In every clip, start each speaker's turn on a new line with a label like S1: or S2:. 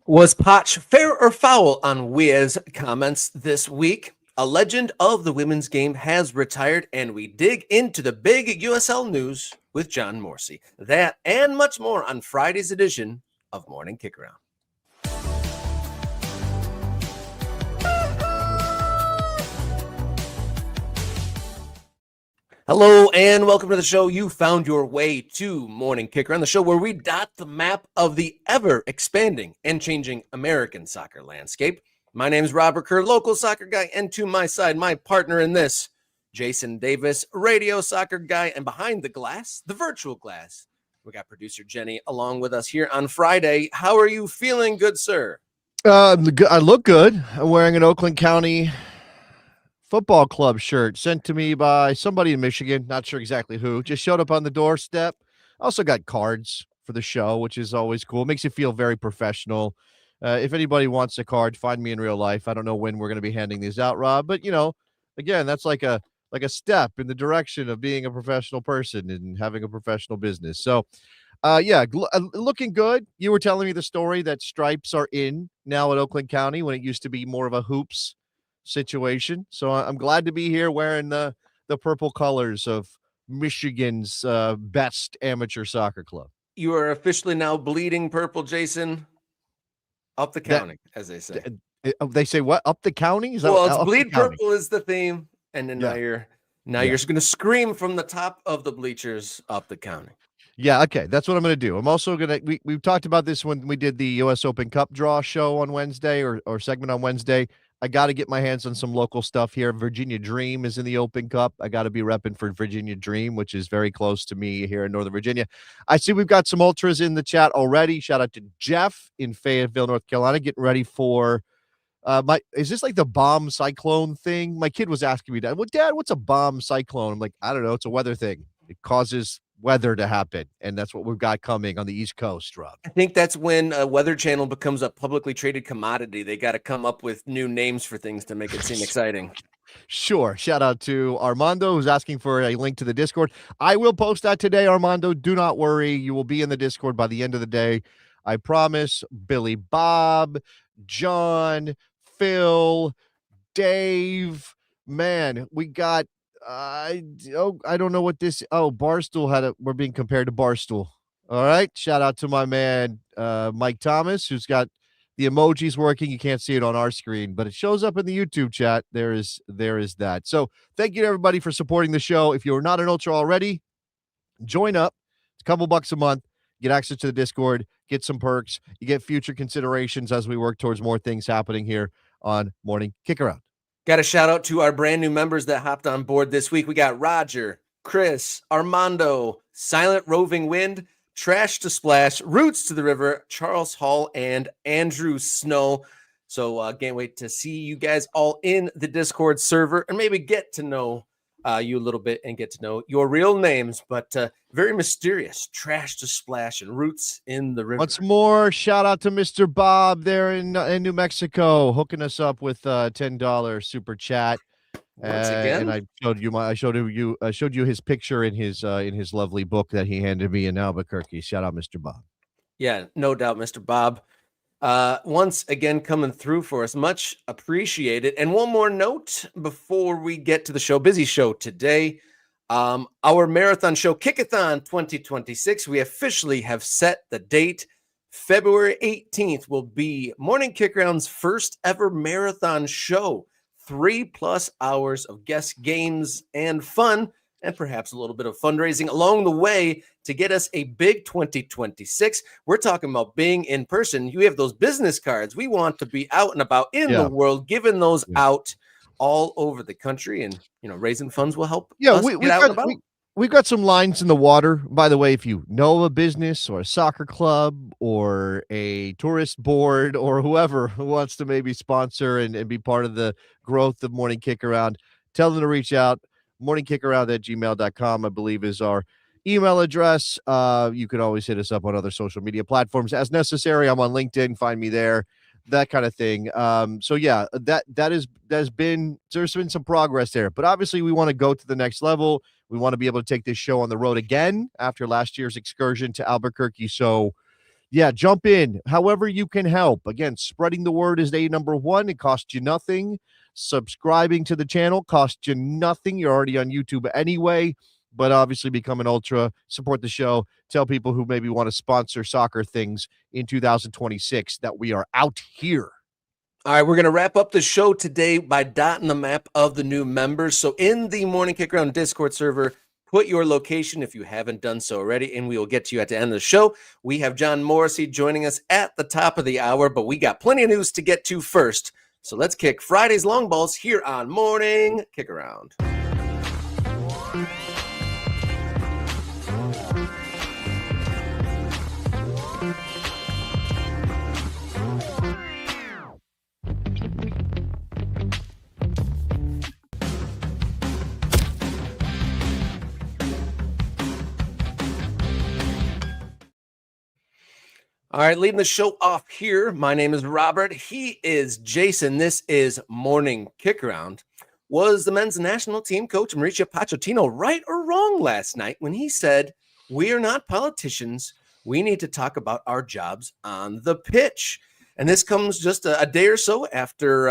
S1: Was Potch fair or foul on Wia's comments this week? A legend of the women's game has retired, and we dig into the big USL news with John Morsey. That and much more on Friday's edition of Morning Kickaround. Hello and welcome to the show. You found your way to Morning Kickaround, the show where we dot the map of the ever-expanding and changing American soccer landscape. My name is Robert Kerr, local soccer guy, and to my side, my partner in this, Jason Davis, radio soccer guy, and behind the glass, the virtual glass, we got producer Jenny along with us here on Friday. How are you feeling, good sir?
S2: I look good. I'm wearing an Oakland County Football Club shirt sent to me by somebody in Michigan. Not sure exactly who. Just showed up on the doorstep. Also got cards for the show, which is always cool. Makes you feel very professional. If anybody wants a card, find me in real life. I don't know when we're going to be handing these out, Rob, but again, that's like a step in the direction of being a professional person and having a professional business. So, looking good. You were telling me the story that stripes are in now at Oakland County when it used to be more of a hoops situation. So I'm glad to be here wearing the purple colors of Michigan's best amateur soccer club.
S1: You are officially now bleeding purple, Jason. Up the
S2: That
S1: county, as they say.
S2: They say what? Up the county? Is that
S1: Well, it's
S2: up the
S1: bleed
S2: county?
S1: purple is the theme, and then now
S2: Yeah.
S1: you're going to scream from the top of the bleachers up the county.
S2: Yeah, okay. That's what I'm going to do. I'm also going to we've talked about this when we did the US Open Cup draw show on Wednesday or segment on Wednesday. I got to get my hands on some local stuff here. Virginia Dream is in the Open Cup. I got to be repping for Virginia Dream, which is very close to me here in Northern Virginia. I see we've got some ultras in the chat already. Shout out to Jeff in Fayetteville, North Carolina, getting ready for is this like the bomb cyclone thing? My kid was asking me, Dad, what's a bomb cyclone? I'm like, I don't know. It's a weather thing. It causes weather to happen, and that's what we've got coming on the East Coast, Rob.
S1: I think that's when Weather Channel becomes a publicly traded commodity. They got to come up with new names for things to make it seem exciting.
S2: Sure. Shout out to Armando, who's asking for a link to the Discord. I will post that today, Armando. Do not worry. You will be in the Discord by the end of the day. I promise. Billy Bob, John, Phil, Dave. Man, we got I don't know what this. Oh, Barstool we're being compared to Barstool. All right. Shout out to my man Mike Thomas, who's got the emojis working. You can't see it on our screen, but it shows up in the YouTube chat. There is that. So thank you to everybody for supporting the show. If you're not an ultra already, join up. It's a couple bucks a month. Get access to the Discord, get some perks. You get future considerations as we work towards more things happening here on Morning Kickaround.
S1: Got a shout out to our brand new members that hopped on board this week. We got Roger, Chris, Armando, Silent Roving Wind, Trash to Splash, Roots to the River, Charles Hall, and Andrew Snow. So can't wait to see you guys all in the Discord server and maybe get to know you a little bit and get to know your real names, but very mysterious. Trash to Splash and Roots in the River.
S2: Once more, shout out to Mr. Bob there in New Mexico, hooking us up with $10 super chat.
S1: Once again,
S2: and I showed you his picture in his lovely book that he handed me in Albuquerque. Shout out, Mr. Bob.
S1: Yeah, no doubt, Mr. Bob. Once again coming through for us, much appreciated. And one more note before we get to the show, busy show today. Our marathon show, Kickathon 2026, we officially have set the date. February 18th will be Morning Kickaround's first ever marathon show. 3+ hours of guest games and fun, and perhaps a little bit of fundraising along the way to get us a big 2026. We're talking about being in person. You have those business cards. We want to be out and about in the world, giving those out all over the country, and raising funds will help us get out and about.
S2: We've got some lines in the water. By the way, if you know a business or a soccer club or a tourist board or whoever who wants to maybe sponsor and be part of the growth of Morning Kickaround, tell them to reach out. morningkickaround@gmail.com, I believe, is our email address. You can always hit us up on other social media platforms as necessary. I'm on LinkedIn. Find me there. That kind of thing. So yeah, there's been some progress there, but obviously we want to go to the next level. We want to be able to take this show on the road again after last year's excursion to Albuquerque. So Yeah, jump in however you can help. Again, spreading the word is a number one. It costs you nothing. Subscribing to the channel costs you nothing. You're already on YouTube anyway, but obviously become an ultra, support the show, tell people who maybe want to sponsor soccer things in 2026 that we are out here.
S1: All right, we're going to wrap up the show today by dotting the map of the new members. So in the Morning Kick Around Discord server, put your location if you haven't done so already, and we will get to you at the end of the show. We have John Morrissey joining us at the top of the hour, but we got plenty of news to get to first. So let's kick Friday's long balls here on Morning Kick Around. All right, leading the show off here. My name is Robert. He is Jason. This is Morning Kick Around. Was the men's national team coach Mauricio Pochettino right or wrong last night when he said, "We are not politicians. We need to talk about our jobs on the pitch"? And this comes just a day or so after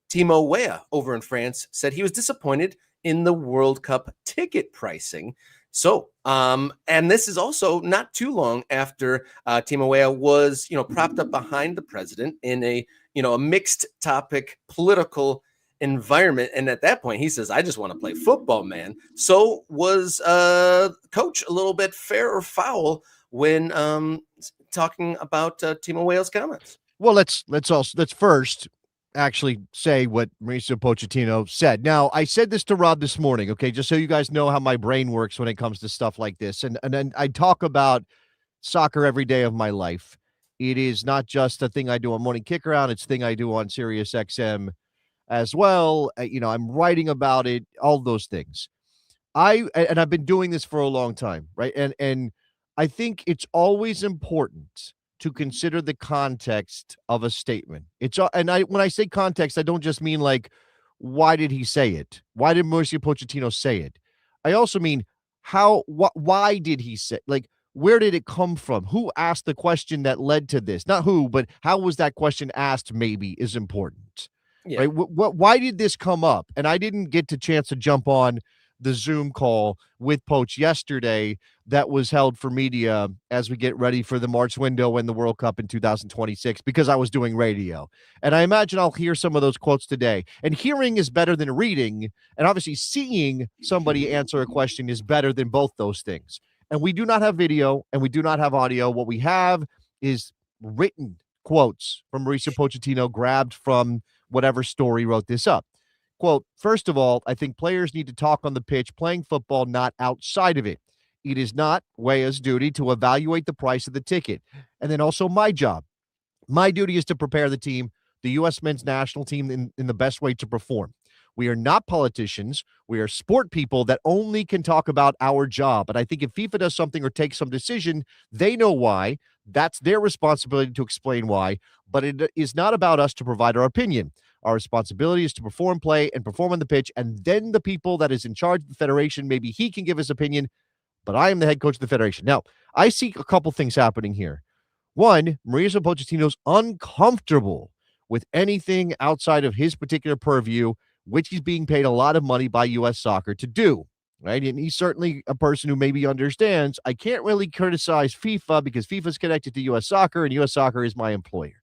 S1: Timo Weah over in France said he was disappointed in the World Cup ticket pricing. So, and this is also not too long after Timo Weah was, propped up behind the president in a mixed topic political environment. And at that point, he says, "I just want to play football, man." So was coach a little bit fair or foul when talking about Timo Weah's comments?
S2: Well, let's first actually say what Mauricio Pochettino said. Now, I said this to Rob this morning, okay, just so you guys know how my brain works when it comes to stuff like this. And then I talk about soccer every day of my life. It is not just a thing I do on Morning Kick Around, it's a thing I do on Sirius XM as well. I'm writing about it, all those things. I've been doing this for a long time, right? And I think it's always important to consider the context of a statement. When I say context, I don't just mean like, why did he say it? Why did Mauricio Pochettino say it? I also mean why did he say, like, where did it come from? Who asked the question that led to this? Not who, but how was that question asked, maybe, is important.
S1: Yeah.
S2: Right? Why did this come up? And I didn't get the chance to jump on the Zoom call with Poach yesterday that was held for media as we get ready for the March window and the World Cup in 2026, because I was doing radio. And I imagine I'll hear some of those quotes today. And hearing is better than reading. And obviously seeing somebody answer a question is better than both those things. And we do not have video and we do not have audio. What we have is written quotes from Mauricio Pochettino grabbed from whatever story wrote this up. Quote, "First of all, I think players need to talk on the pitch playing football, not outside of it. It is not Weah's duty to evaluate the price of the ticket. And then also my job. My duty is to prepare the team, the U.S. men's national team, in the best way to perform. We are not politicians. We are sport people that only can talk about our job. And I think if FIFA does something or takes some decision, they know why. That's their responsibility to explain why. But it is not about us to provide our opinion. Our responsibility is to perform, play, and perform on the pitch. And then the people that is in charge of the federation, maybe he can give his opinion, but I am the head coach of the federation." Now, I see a couple things happening here. One, Mauricio Pochettino's uncomfortable with anything outside of his particular purview, which he's being paid a lot of money by U.S. Soccer to do, right? And he's certainly a person who maybe understands, I can't really criticize FIFA because FIFA's connected to U.S. Soccer and U.S. Soccer is my employer.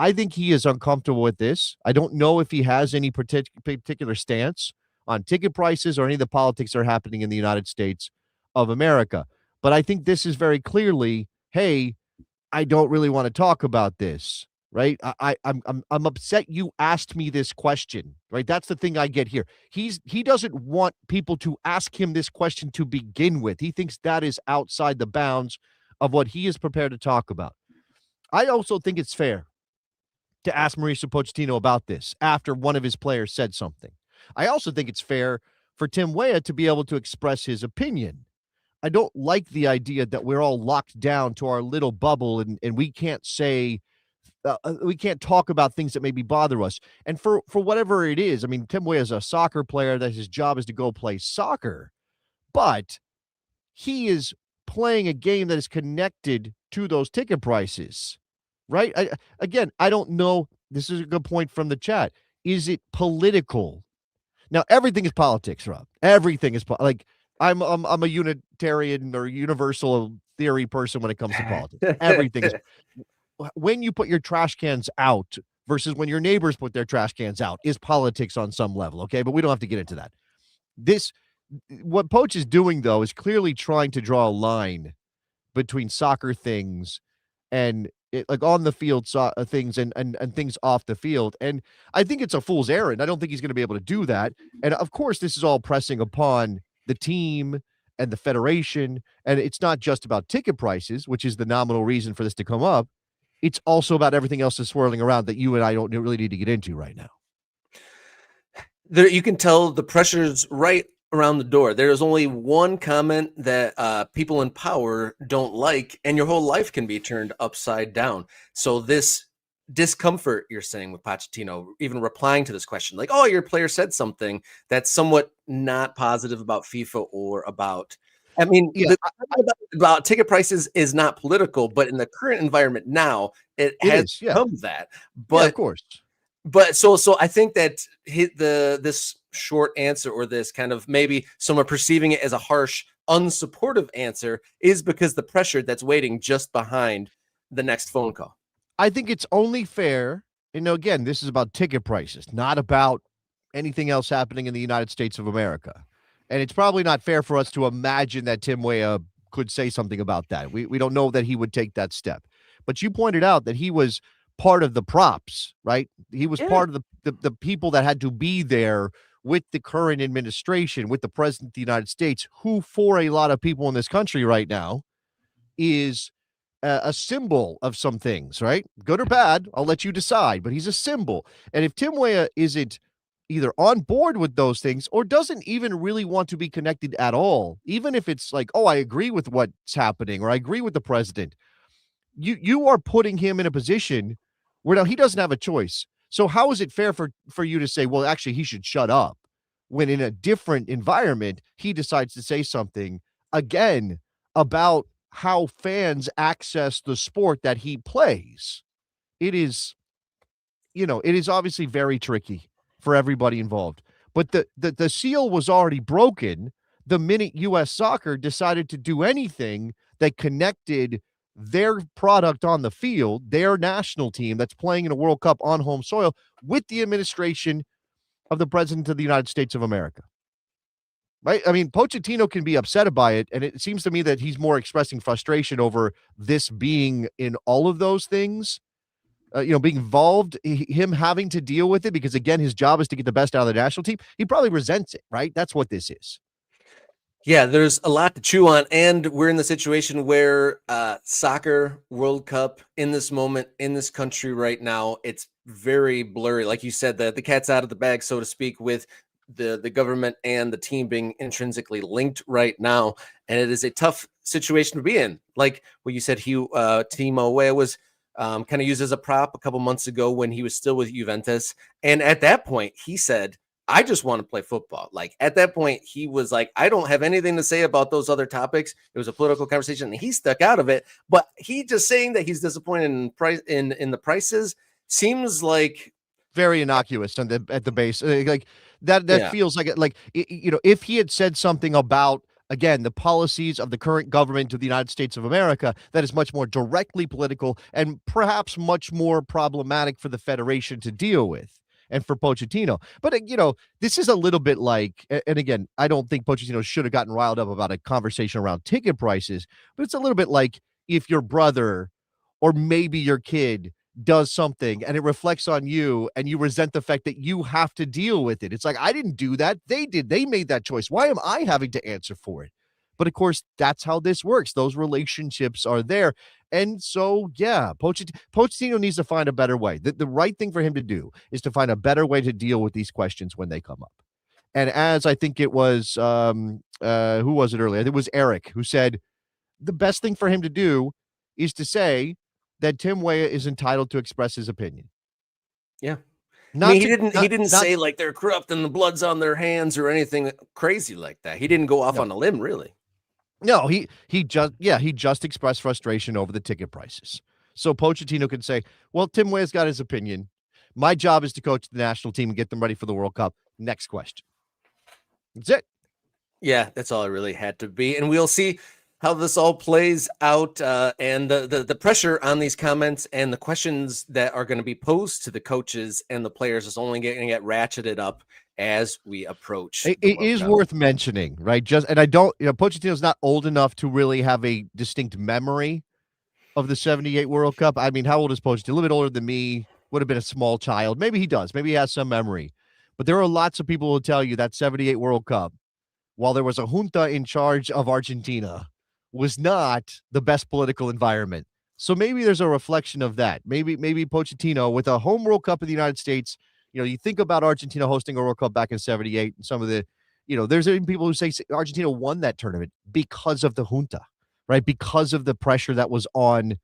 S2: I think he is uncomfortable with this. I don't know if he has any particular stance on ticket prices or any of the politics that are happening in the United States of America. But I think this is very clearly, hey, I don't really want to talk about this, right? I'm upset you asked me this question, right? That's the thing I get here. He doesn't want people to ask him this question to begin with. He thinks that is outside the bounds of what he is prepared to talk about. I also think it's fair to ask Mauricio Pochettino about this after one of his players said something. I also think it's fair for Tim Weah to be able to express his opinion. I don't like the idea that we're all locked down to our little bubble and we can't say, we can't talk about things that maybe bother us. And for whatever it is, I mean, Tim Weah is a soccer player that his job is to go play soccer, but he is playing a game that is connected to those ticket prices, right? Again, I don't know. This is a good point from the chat. Is it political? Now, everything is politics, Rob. Everything is like I'm a Unitarian or universal theory person when it comes to politics. Everything is when you put your trash cans out versus when your neighbors put their trash cans out is politics on some level. Okay, but we don't have to get into that. This what Poach is doing though is clearly trying to draw a line between soccer things and like on the field things and things off the field. And I think it's a fool's errand. I don't think he's going to be able to do that. And of course, this is all pressing upon the team and the federation. And it's not just about ticket prices, which is the nominal reason for this to come up. It's also about everything else that's swirling around that you and I don't really need to get into right now.
S1: There, you can tell the pressure's right around the door. There's only one comment that people in power don't like, and your whole life can be turned upside down. So this discomfort you're saying with Pochettino, even replying to this question, like, oh, your player said something that's somewhat not positive about FIFA or about. I mean,
S2: Yeah,
S1: about ticket prices is not political, but in the current environment now, it has
S2: is. Yeah.
S1: become that.
S2: Yeah, of
S1: But
S2: course.
S1: so I think that this short answer, or this kind of maybe someone perceiving it as a harsh, unsupportive answer, is because the pressure that's waiting just behind the next phone call.
S2: I think it's only fair. Again, this is about ticket prices, not about anything else happening in the United States of America. And it's probably not fair for us to imagine that Tim Weah could say something about that. We don't know that he would take that step. But you pointed out that he was part of the props, right? He was part of the people that had to be there with the current administration, with the president of the United States, who for a lot of people in this country right now is a symbol of some things, right? Good or bad, I'll let you decide, but he's a symbol. And if Tim Weah isn't either on board with those things or doesn't even really want to be connected at all, even if it's like, oh, I agree with what's happening or I agree with the president, you are putting him in a position where now he doesn't have a choice. So how is it fair for you to say, well, actually he should shut up, when in a different environment he decides to say something again about how fans access the sport that he plays? It is, it is obviously very tricky for everybody involved. But the seal was already broken the minute US Soccer decided to do anything that connected their product on the field, their national team that's playing in a World Cup on home soil, with the administration of the President of the United States of America. Right? I mean, Pochettino can be upset by it, and it seems to me that he's more expressing frustration over this being in all of those things, being involved, him having to deal with it, because, again, his job is to get the best out of the national team. He probably resents it, right? That's what this is.
S1: Yeah, there's a lot to chew on, and we're in the situation where soccer World Cup in this moment in this country right now, it's very blurry. Like you said, the cat's out of the bag, so to speak, with the government and the team being intrinsically linked right now, and it is a tough situation to be in. Like what you said, Timo Weah was kind of used as a prop a couple months ago when he was still with Juventus, and at that point, he said, I just want to play football. Like at that point, he was like, I don't have anything to say about those other topics. It was a political conversation and he stuck out of it. But he just saying that he's disappointed in price in the prices seems like
S2: very innocuous at the base. Like that
S1: yeah.
S2: feels like if he had said something about, again, the policies of the current government of the United States of America, that is much more directly political and perhaps much more problematic for the federation to deal with and for Pochettino. But, this is a little bit like, and again, I don't think Pochettino should have gotten riled up about a conversation around ticket prices, but it's a little bit like if your brother or maybe your kid does something and it reflects on you and you resent the fact that you have to deal with it. It's like, I didn't do that. They did. They made that choice. Why am I having to answer for it? But of course, that's how this works. Those relationships are there. And so, yeah, Pochettino needs to find a better way. The right thing for him to do is to find a better way to deal with these questions when they come up. And as I think it was, who was it earlier? It was Eric who said the best thing for him to do is to say that Tim Weah is entitled to express his opinion.
S1: Yeah. He didn't say like they're corrupt and the blood's on their hands or anything crazy like that. He didn't go off on a limb, really.
S2: No, he just expressed frustration over the ticket prices. So Pochettino can say, "Well, Tim Weah's got his opinion. My job is to coach the national team and get them ready for the World Cup." Next question. That's it.
S1: Yeah, that's all it really had to be. And we'll see how this all plays out, and the pressure on these comments and the questions that are going to be posed to the coaches and the players is only going to get ratcheted up as we approach the
S2: It
S1: World
S2: is
S1: Cup.
S2: worth mentioning, right? And I don't, Pochettino's not old enough to really have a distinct memory of the '78 World Cup. I mean, how old is Pochettino? A little bit older than me. Would have been a small child. Maybe he does. Maybe he has some memory. But there are lots of people who will tell you that '78 World Cup, while there was a junta in charge of Argentina, was not the best political environment. So maybe there's a reflection of that. Maybe Pochettino with a home World Cup in the United States, you think about Argentina hosting a World Cup back in '78 and some of the, there's even people who say Argentina won that tournament because of the junta, right? Because of the pressure that was on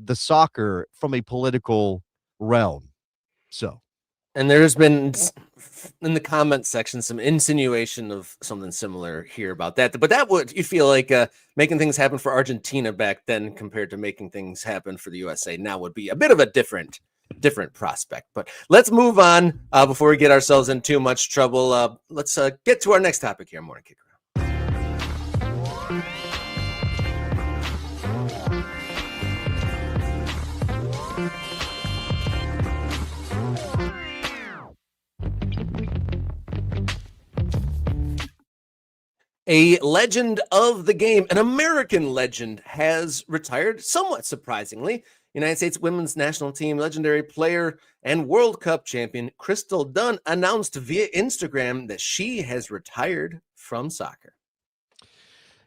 S2: the soccer from a political realm. So
S1: And there's been in the comment section some insinuation of something similar here about that. But that would, you feel like, making things happen for Argentina back then compared to making things happen for the USA now would be a bit of a different prospect. But let's move on before we get ourselves in too much trouble. Let's get to our next topic here, Morning Kicker. A legend of the game, an American legend, has retired, somewhat surprisingly. United States women's national team legendary player and World Cup champion Crystal Dunn announced via Instagram that she has retired from soccer.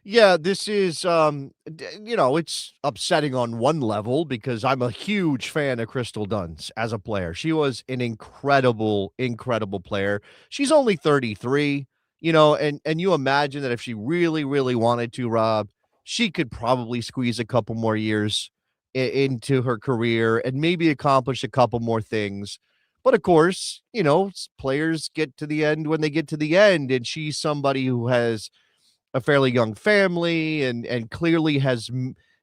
S2: yeah, this is it's upsetting on one level because I'm a huge fan of Crystal Dunst as a player. She was an incredible, incredible player. She's only 33, and you imagine that if she really, really wanted to, Rob, she could probably squeeze a couple more years into her career and maybe accomplish a couple more things. But of course, players get to the end when they get to the end, and she's somebody who has a fairly young family and clearly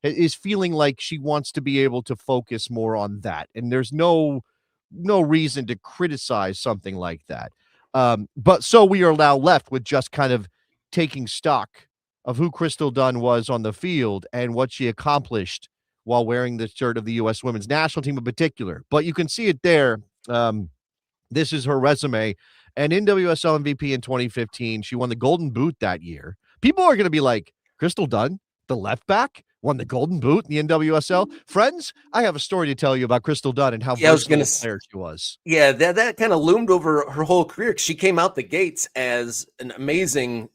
S2: is feeling like she wants to be able to focus more on that, and there's no reason to criticize something like that. But so we are now left with just kind of taking stock of who Crystal Dunn was on the field and what she accomplished while wearing the shirt of the U.S. women's national team in particular. But you can see it there. This is her resume. An NWSL MVP in 2015. She won the Golden Boot that year. People are going to be like, Crystal Dunn, the left back, won the Golden Boot in the NWSL. Friends, I have a story to tell you about Crystal Dunn and how
S1: Yeah, I was
S2: versatile
S1: gonna.
S2: a player she was.
S1: Yeah, that kind of loomed over her whole career. She came out the gates as an amazing,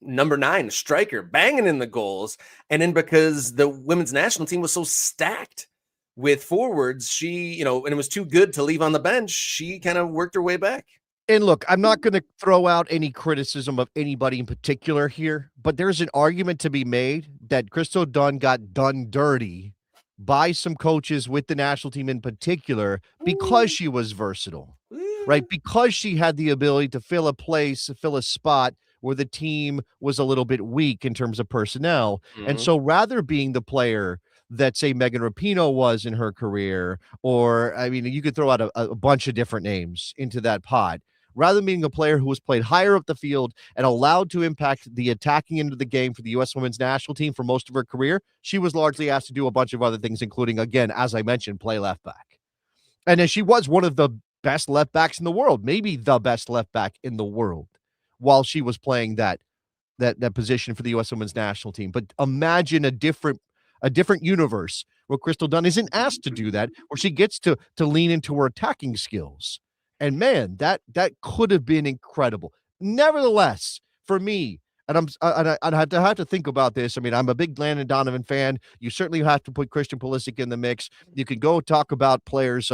S1: number 9 striker, banging in the goals, and then because the women's national team was so stacked with forwards, she, and it was too good to leave on the bench. She kind of worked her way back.
S2: And look, I'm not going to throw out any criticism of anybody in particular here, but there's an argument to be made that Crystal Dunn got done dirty by some coaches with the national team in particular because she was versatile, right? Because she had the ability to fill a place, fill a spot where the team was a little bit weak in terms of personnel. And
S1: Mhm.
S2: so rather being the player that, say, Megan Rapinoe was in her career, or I mean, you could throw out a bunch of different names into that pot rather than being a player who was played higher up the field and allowed to impact the attacking end of the game for the U.S. women's national team for most of her career, she was largely asked to do a bunch of other things, including, again, as I mentioned, play left back. And then she was one of the best left backs in the world, maybe the best left back in the world, while she was playing that position for the U.S. women's national team. But imagine a different universe where Crystal Dunn isn't asked to do that, where she gets to lean into her attacking skills. And man, that could have been incredible. Nevertheless, for me, and I have to think about this. I mean, I'm a big Landon Donovan fan. You certainly have to put Christian Pulisic in the mix. You can go talk about players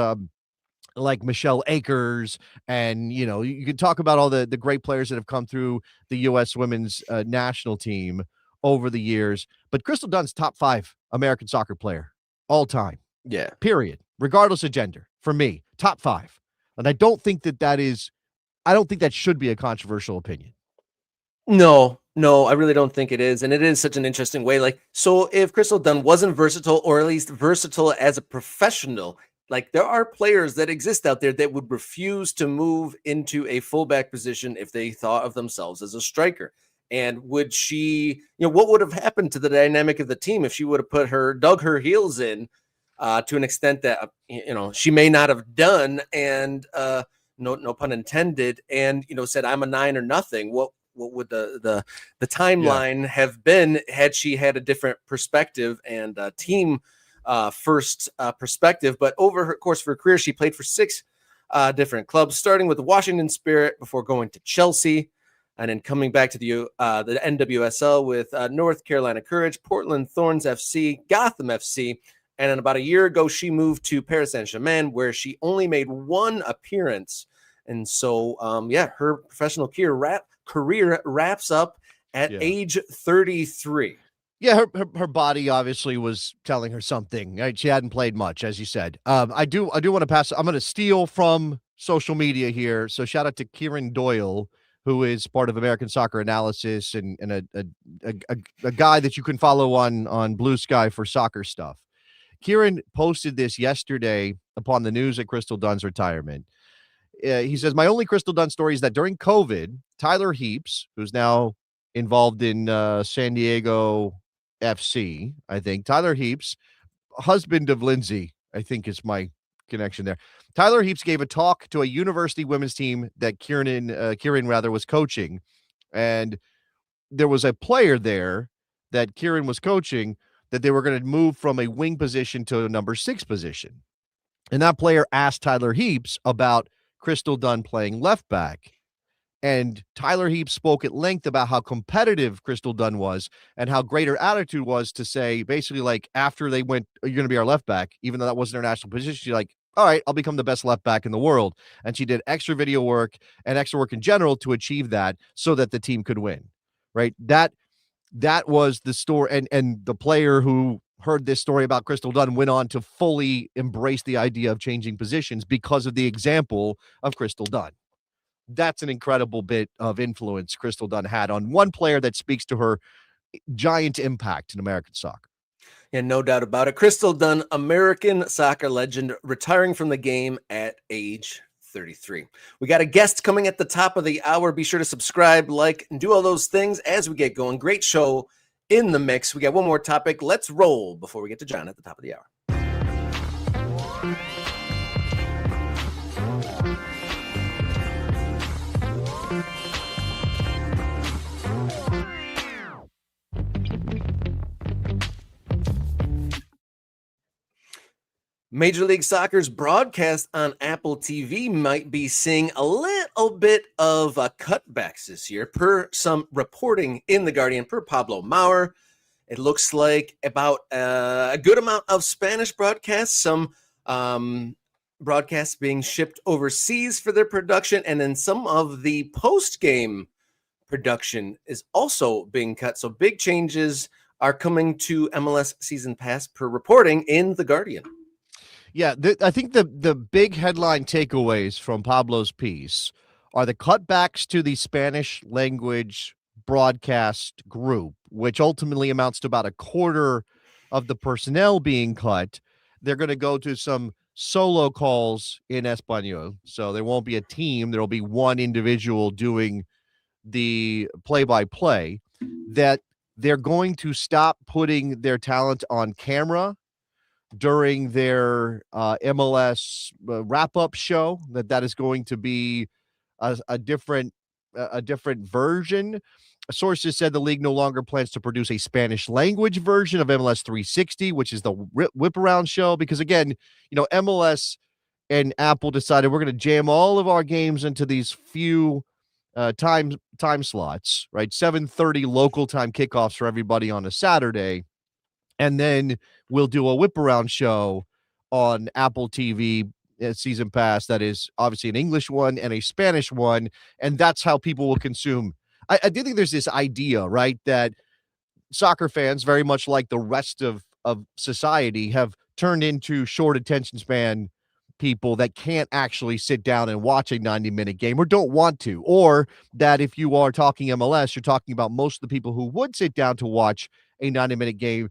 S2: like Michelle Akers, and you can talk about all the great players that have come through the U.S. women's national team over the years. But Crystal Dunn's top 5 American soccer player all time,
S1: Yeah.
S2: period, regardless of gender. For me, top 5, and I don't think that should be a controversial opinion.
S1: No, I really don't think it is. And it is such an interesting way. Like, so if Crystal Dunn wasn't versatile, or at least versatile as a professional, like there are players that exist out there that would refuse to move into a fullback position if they thought of themselves as a striker. And would she, what would have happened to the dynamic of the team if she would have dug her heels in to an extent that, she may not have done. And, no pun intended, and said, I'm a 9 or nothing. What would the timeline have been had she had a different perspective and team first perspective? But over her course of her career, she played for 6 different clubs, starting with the Washington Spirit before going to Chelsea, and then coming back to the NWSL with North Carolina Courage, Portland Thorns FC, Gotham FC. And then about a year ago, she moved to Paris Saint-Germain, where she only made 1 appearance. And so, her professional career wraps up at age 33.
S2: Yeah, her body obviously was telling her something. Right? She hadn't played much, as you said. I do want to pass. I'm going to steal from social media here. So shout out to Kieran Doyle, who is part of American Soccer Analysis and a guy that you can follow on Blue Sky for soccer stuff. Kieran posted this yesterday upon the news of Crystal Dunn's retirement. He says, my only Crystal Dunn story is that during COVID, Tyler Heaps, who's now involved in San Diego FC, I think, Tyler Heaps, husband of Lindsay, I think is my connection there. Tyler Heaps gave a talk to a university women's team that Kieran was coaching. And there was a player there that Kieran was coaching that they were going to move from a wing position to a number 6 position. And that player asked Tyler Heaps about Crystal Dunn playing left back. And Tyler Heaps spoke at length about how competitive Crystal Dunn was and how great her attitude was to say, basically, like, after they went, you're going to be our left back, even though that wasn't her national position, she's like, all right, I'll become the best left back in the world. And she did extra video work and extra work in general to achieve that so that the team could win, right? That was the story. And the player who heard this story about Crystal Dunn went on to fully embrace the idea of changing positions because of the example of Crystal Dunn. That's an incredible bit of influence Crystal Dunn had on one player that speaks to her giant impact in American soccer.
S1: Yeah, no doubt about it. Crystal Dunn, American soccer legend, retiring from the game at age 33. We got a guest coming at the top of the hour. Be sure to subscribe, like, and do all those things as we get going. Great show in the mix. We got one more topic. Let's roll before we get to John at the top of the hour. Major League Soccer's broadcast on Apple TV might be seeing a little bit of cutbacks this year, per some reporting in The Guardian, per Pablo Maurer. It looks like about a good amount of Spanish broadcasts, some broadcasts being shipped overseas for their production, and then some of the post-game production is also being cut. So big changes are coming to MLS Season Pass, per reporting in The Guardian.
S2: Yeah, I think the big headline takeaways from Pablo's piece are the cutbacks to the Spanish language broadcast group, which ultimately amounts to about a quarter of the personnel being cut. They're going to go to some solo calls in Espanol. So there won't be a team. There'll be one individual doing the play-by-play. That they're going to stop putting their talent on camera during their MLS wrap-up show. That is going to be a different version. Sources said the league no longer plans to produce a Spanish language version of MLS 360, which is the whip around show, because again, MLS and Apple decided we're going to jam all of our games into these few time slots, right? 7:30 local time kickoffs for everybody on a Saturday. And then we'll do a whip around show on Apple TV Season Pass that is obviously an English one and a Spanish one. And that's how people will consume. I do think there's this idea, right, that soccer fans, very much like the rest of society, have turned into short attention span people that can't actually sit down and watch a 90-minute game or don't want to, or that if you are talking MLS, you're talking about most of the people who would sit down to watch a 90-minute game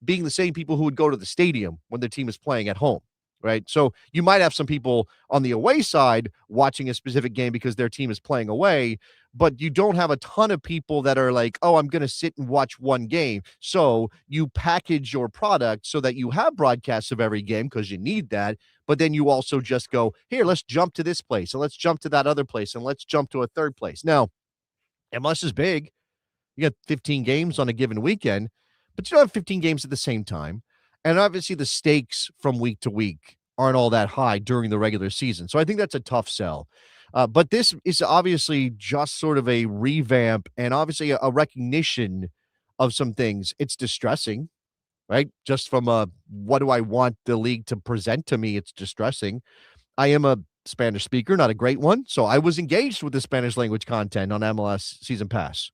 S2: being the same people who would go to the stadium when their team is playing at home, right? So you might have some people on the away side watching a specific game because their team is playing away, but you don't have a ton of people that are like, oh, I'm going to sit and watch one game. So you package your product so that you have broadcasts of every game because you need that. But then you also just go, here, let's jump to this place and let's jump to that other place and let's jump to a third place. Now, MLS is big. You got 15 games on a given weekend, but you don't have 15 games at the same time. And obviously, the stakes from week to week aren't all that high during the regular season. So I think that's a tough sell. But this is obviously just sort of a revamp and obviously a recognition of some things. It's distressing, right? Just from a what do I want the league to present to me? It's distressing. I am a Spanish speaker, not a great one. So I was engaged with the Spanish language content on MLS Season Pass.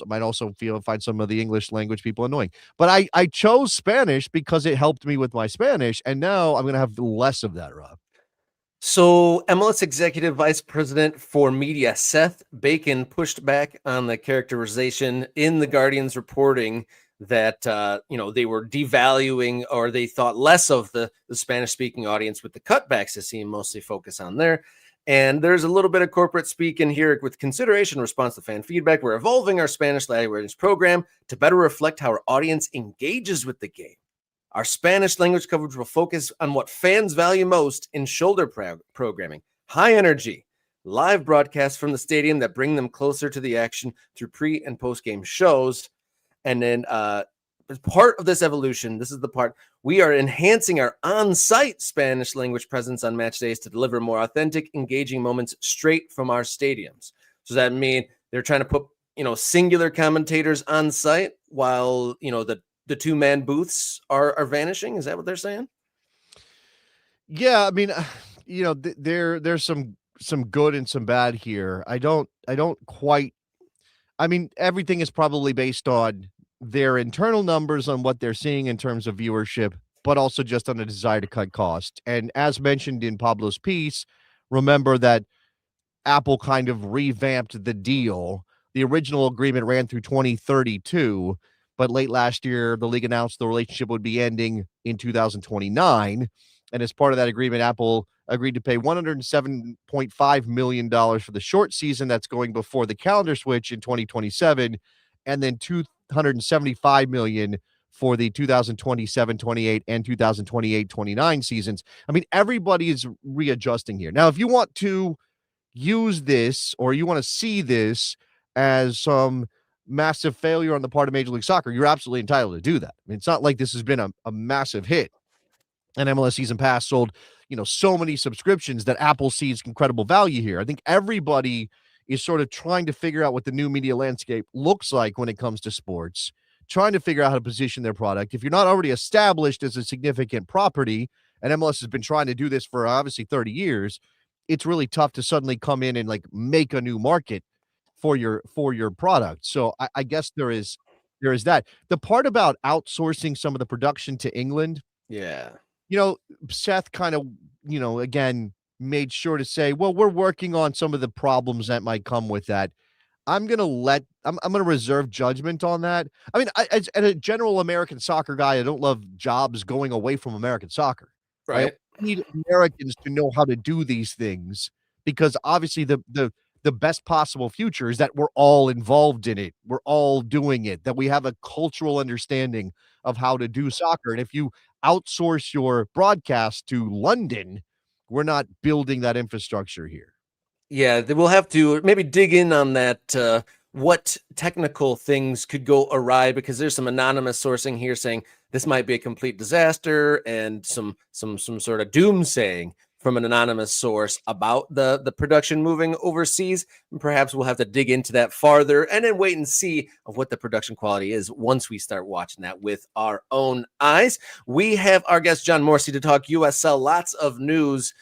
S2: Might also find some of the English language people annoying. But I chose Spanish because it helped me with my Spanish, and now I'm gonna have less of that, Rob.
S1: So, MLS Executive Vice President for Media Seth Bacon pushed back on the characterization in the Guardian's reporting that they were devaluing, or they thought less of the Spanish-speaking audience with the cutbacks that seem mostly focus on there. And there's a little bit of corporate speak in here with consideration in response to fan feedback. We're evolving our Spanish language program to better reflect how our audience engages with the game. Our Spanish language coverage will focus on what fans value most in shoulder programming, high energy, live broadcasts from the stadium that bring them closer to the action through pre- and post-game shows. And then as part of this evolution, this is the part, we are enhancing our on-site Spanish language presence on match days to deliver more authentic, engaging moments straight from our stadiums. So does that mean they're trying to put, singular commentators on site while, the two-man booths are vanishing? Is that what they're saying?
S2: Yeah, I mean, there's some good and some bad here. I don't quite. I mean, everything is probably based on their internal numbers on what they're seeing in terms of viewership, but also just on a desire to cut cost. And as mentioned in Pablo's piece, remember that Apple kind of revamped the deal. The original agreement ran through 2032, but late last year, the league announced the relationship would be ending in 2029. And as part of that agreement, Apple agreed to pay $107.5 million for the short season that's going before the calendar switch in 2027, and then $275 million for the 2027-28 and 2028-29 seasons. I mean, everybody is readjusting here. Now, if you want to use this or you want to see this as some massive failure on the part of Major League Soccer, you're absolutely entitled to do that. I mean, it's not like this has been a massive hit. And MLS Season Pass sold, so many subscriptions that Apple sees incredible value here. I think everybody is sort of trying to figure out what the new media landscape looks like when it comes to sports, trying to figure out how to position their product. If you're not already established as a significant property, and MLS has been trying to do this for obviously 30 years, it's really tough to suddenly come in and like make a new market for your product. So I guess there is that. The part about outsourcing some of the production to England,
S1: Yeah.
S2: Seth kind of, again, made sure to say, well, we're working on some of the problems that might come with that. I'm going to reserve judgment on that. I mean, as a general American soccer guy, I don't love jobs going away from American soccer. Right?
S1: Right.
S2: We need Americans to know how to do these things because obviously the best possible future is that we're all involved in it. We're all doing it, that we have a cultural understanding of how to do soccer. And if you outsource your broadcast to London, we're not building that infrastructure here.
S1: Yeah, we'll have to maybe dig in on that. What technical things could go awry, because there's some anonymous sourcing here saying this might be a complete disaster, and some sort of doomsaying from an anonymous source about the production moving overseas. And perhaps we'll have to dig into that farther and then wait and see of what the production quality is once we start watching that with our own eyes. We have our guest John Morsey to talk USL. Lots of news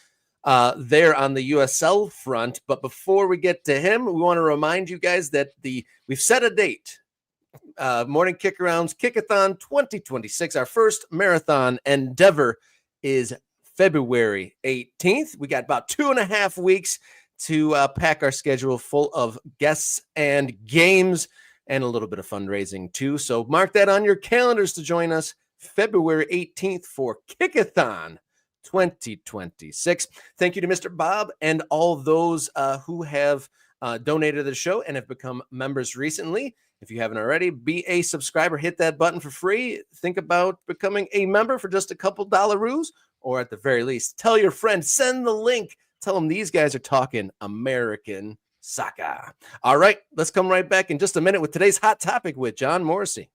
S1: there on the USL front. But before we get to him, we want to remind you guys that we've set a date. Morning Kick-Arounds Kickathon 2026. Our first marathon endeavor is February 18th. We got about 2.5 weeks to pack our schedule full of guests and games and a little bit of fundraising too. So mark that on your calendars to join us February 18th for Kickathon 2026. Thank you to Mr. Bob and all those who have donated to the show and have become members recently. If you haven't already, be a subscriber, hit that button for free. Think about becoming a member for just a couple dollaroos, or at the very least, tell your friend, send the link, tell them these guys are talking American soccer. All right, let's come right back in just a minute with today's hot topic with John Morrissey.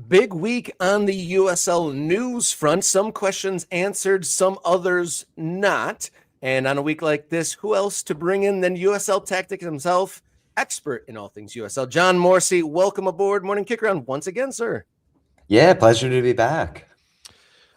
S1: Big week on the USL news front. Some questions answered, some others not. And on a week like this, who else to bring in than USL Tactics himself, expert in all things USL, John Morrissey. Welcome aboard Morning Kick Around once again, sir.
S3: Yeah, pleasure to be back.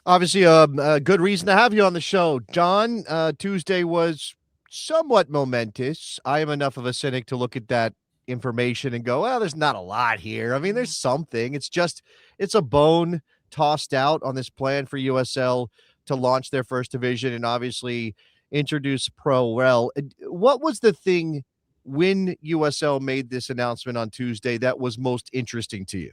S2: Obviously, a good reason to have you on the show. John, Tuesday was somewhat momentous. I am enough of a cynic to look at that information and go, well, there's not a lot here. I mean, there's something. It's a bone tossed out on this plan for USL to launch their first division and obviously introduce Pro Rel. What was the thing when USL made this announcement on Tuesday that was most interesting to you?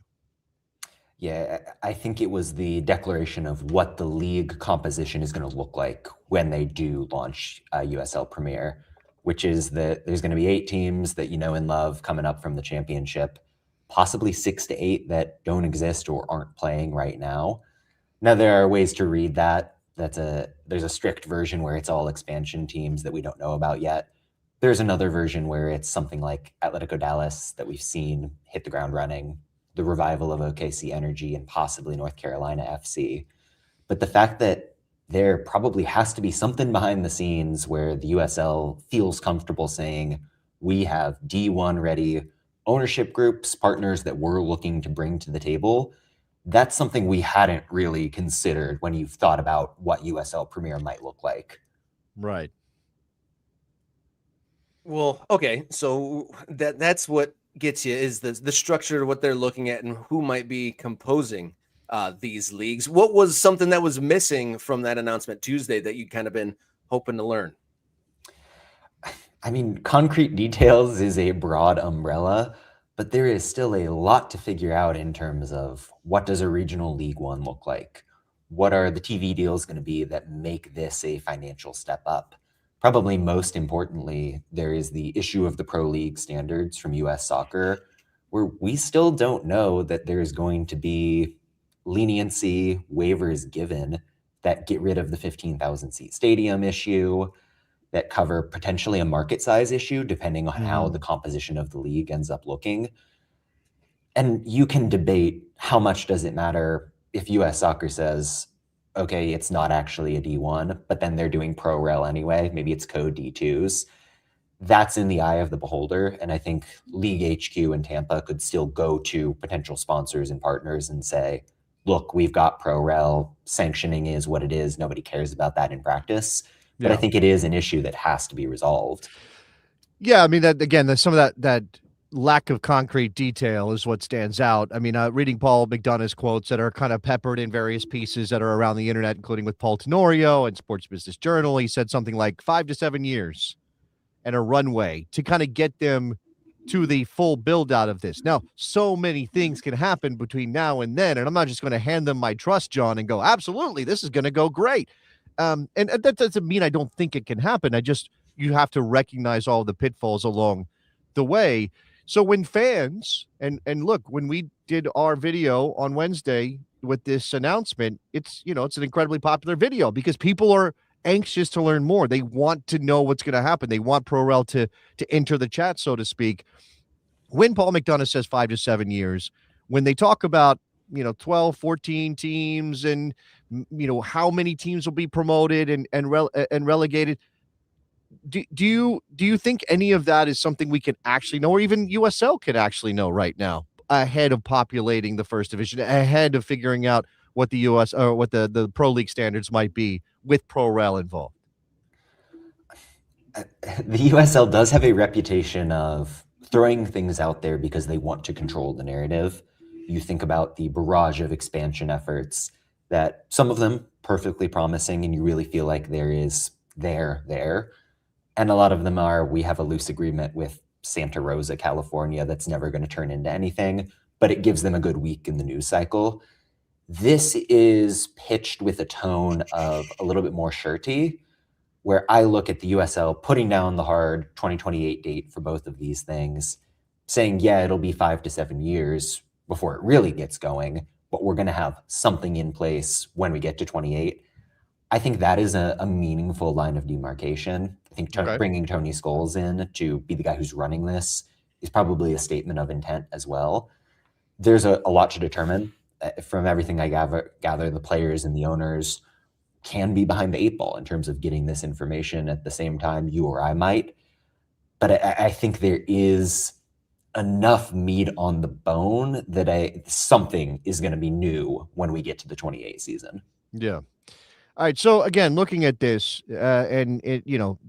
S3: Yeah, I think it was the declaration of what the league composition is going to look like when they do launch USL Premier, which is that there's going to be 8 teams that you know and love coming up from the championship, possibly 6 to 8 that don't exist or aren't playing right now. Now, there are ways to read that. There's a strict version where it's all expansion teams that we don't know about yet. There's another version where it's something like Atletico Dallas that we've seen hit the ground running, the revival of OKC Energy, and possibly North Carolina FC. But the fact that there probably has to be something behind the scenes where the USL feels comfortable saying, we have D1 ready ownership groups, partners that we're looking to bring to the table. That's something we hadn't really considered when you've thought about what USL Premier might look like.
S2: Right.
S1: Well, okay, so that's what gets you is the structure of what they're looking at and who might be composing these leagues. What was something that was missing from that announcement Tuesday that you'd kind of been hoping to learn?
S3: I mean, concrete details is a broad umbrella, but there is still a lot to figure out in terms of what does a regional League One look like? What are the TV deals going to be that make this a financial step up? Probably most importantly, there is the issue of the Pro League standards from US Soccer, where we still don't know that there's going to be leniency waivers given that get rid of the 15,000 seat stadium issue, that cover potentially a market size issue, depending on how the composition of the league ends up looking. And you can debate how much does it matter if US Soccer says, okay, it's not actually a D1, but then they're doing Pro Rel anyway. Maybe it's code D2s. That's in the eye of the beholder. And I think League HQ in Tampa could still go to potential sponsors and partners and say, look, we've got Pro Rel. Sanctioning is what it is. Nobody cares about that in practice. But I think it is an issue that has to be resolved.
S2: Yeah, I mean, that again, there's some of that lack of concrete detail is what stands out. I mean, reading Paul McDonough's quotes that are kind of peppered in various pieces that are around the internet, including with Paul Tenorio and Sports Business Journal, he said something like 5 to 7 years and a runway to kind of get them to the full build out of this. Now, so many things can happen between now and then, and I'm not just going to hand them my trust, John, and go, absolutely, this is going to go great. And that doesn't mean I don't think it can happen. You have to recognize all the pitfalls along the way. So when fans, and look, when we did our video on Wednesday with this announcement, it's an incredibly popular video because people are anxious to learn more. They want to know what's going to happen. They want ProRel to enter the chat, so to speak. When Paul McDonough says 5 to 7 years, when they talk about 12, 14 teams and how many teams will be promoted and relegated, do you think any of that is something we can actually know, or even USL can actually know right now ahead of populating the first division, ahead of figuring out what the US or what the pro league standards might be with pro rel involved?
S3: The USL does have a reputation of throwing things out there because they want to control the narrative. You think about the barrage of expansion efforts that some of them perfectly promising, and you really feel like there is there. And a lot of them are, we have a loose agreement with Santa Rosa, California, that's never going to turn into anything, but it gives them a good week in the news cycle. This is pitched with a tone of a little bit more surety, where I look at the USL putting down the hard 2028 date for both of these things, saying, yeah, it'll be 5 to 7 years before it really gets going, but we're going to have something in place when we get to 28. I think that is a meaningful line of demarcation. I think bringing Tony Scholes in to be the guy who's running this is probably a statement of intent as well. There's a lot to determine. From everything I gather, the players and the owners can be behind the 8 ball in terms of getting this information at the same time you or I might. But I think there is enough meat on the bone that something is going to be new when we get to the 28 season.
S2: Yeah. All right. So again, looking at this, and it,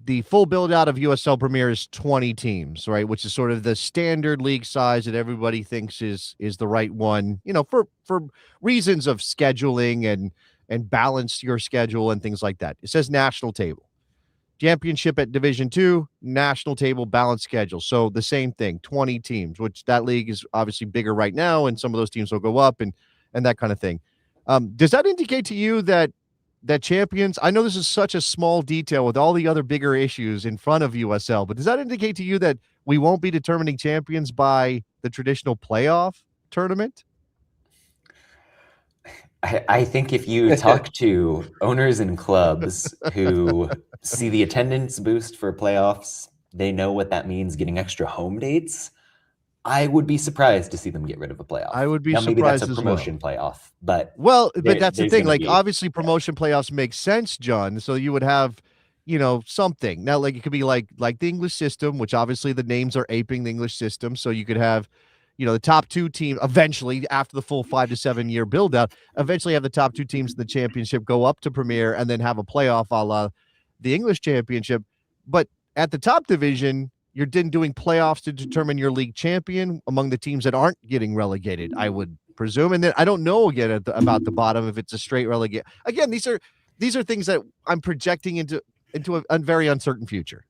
S2: the full build out of USL Premier is 20 teams, right? Which is sort of the standard league size that everybody thinks is the right one, for reasons of scheduling and balance your schedule and things like that. It says national table. Championship at Division 2, national table, balanced schedule. So the same thing, 20 teams, which that league is obviously bigger right now, and some of those teams will go up and that kind of thing. Does that indicate to you that champions, I know this is such a small detail with all the other bigger issues in front of USL, but does that indicate to you that we won't be determining champions by the traditional playoff tournament?
S3: I think if you talk to owners and clubs who see the attendance boost for playoffs, they know what that means, getting extra home dates. I would be surprised to see them get rid of a playoff.
S2: I would be
S3: now, maybe that's
S2: surprised
S3: a
S2: as well.
S3: promotion playoff, but
S2: that's the thing. Like, obviously, promotion playoffs make sense, John. So you would have, something. Now, like, it could be like the English system, which obviously the names are aping the English system. So you could have, the top 2 teams eventually, after the full 5 to 7 year build out, eventually have the top 2 teams in the championship go up to Premier and then have a playoff a la the English championship. But at the top division, you're then doing playoffs to determine your league champion among the teams that aren't getting relegated, I would presume. And then I don't know again about the bottom if it's a straight relegate. Again, these are things that I'm projecting into a very uncertain future.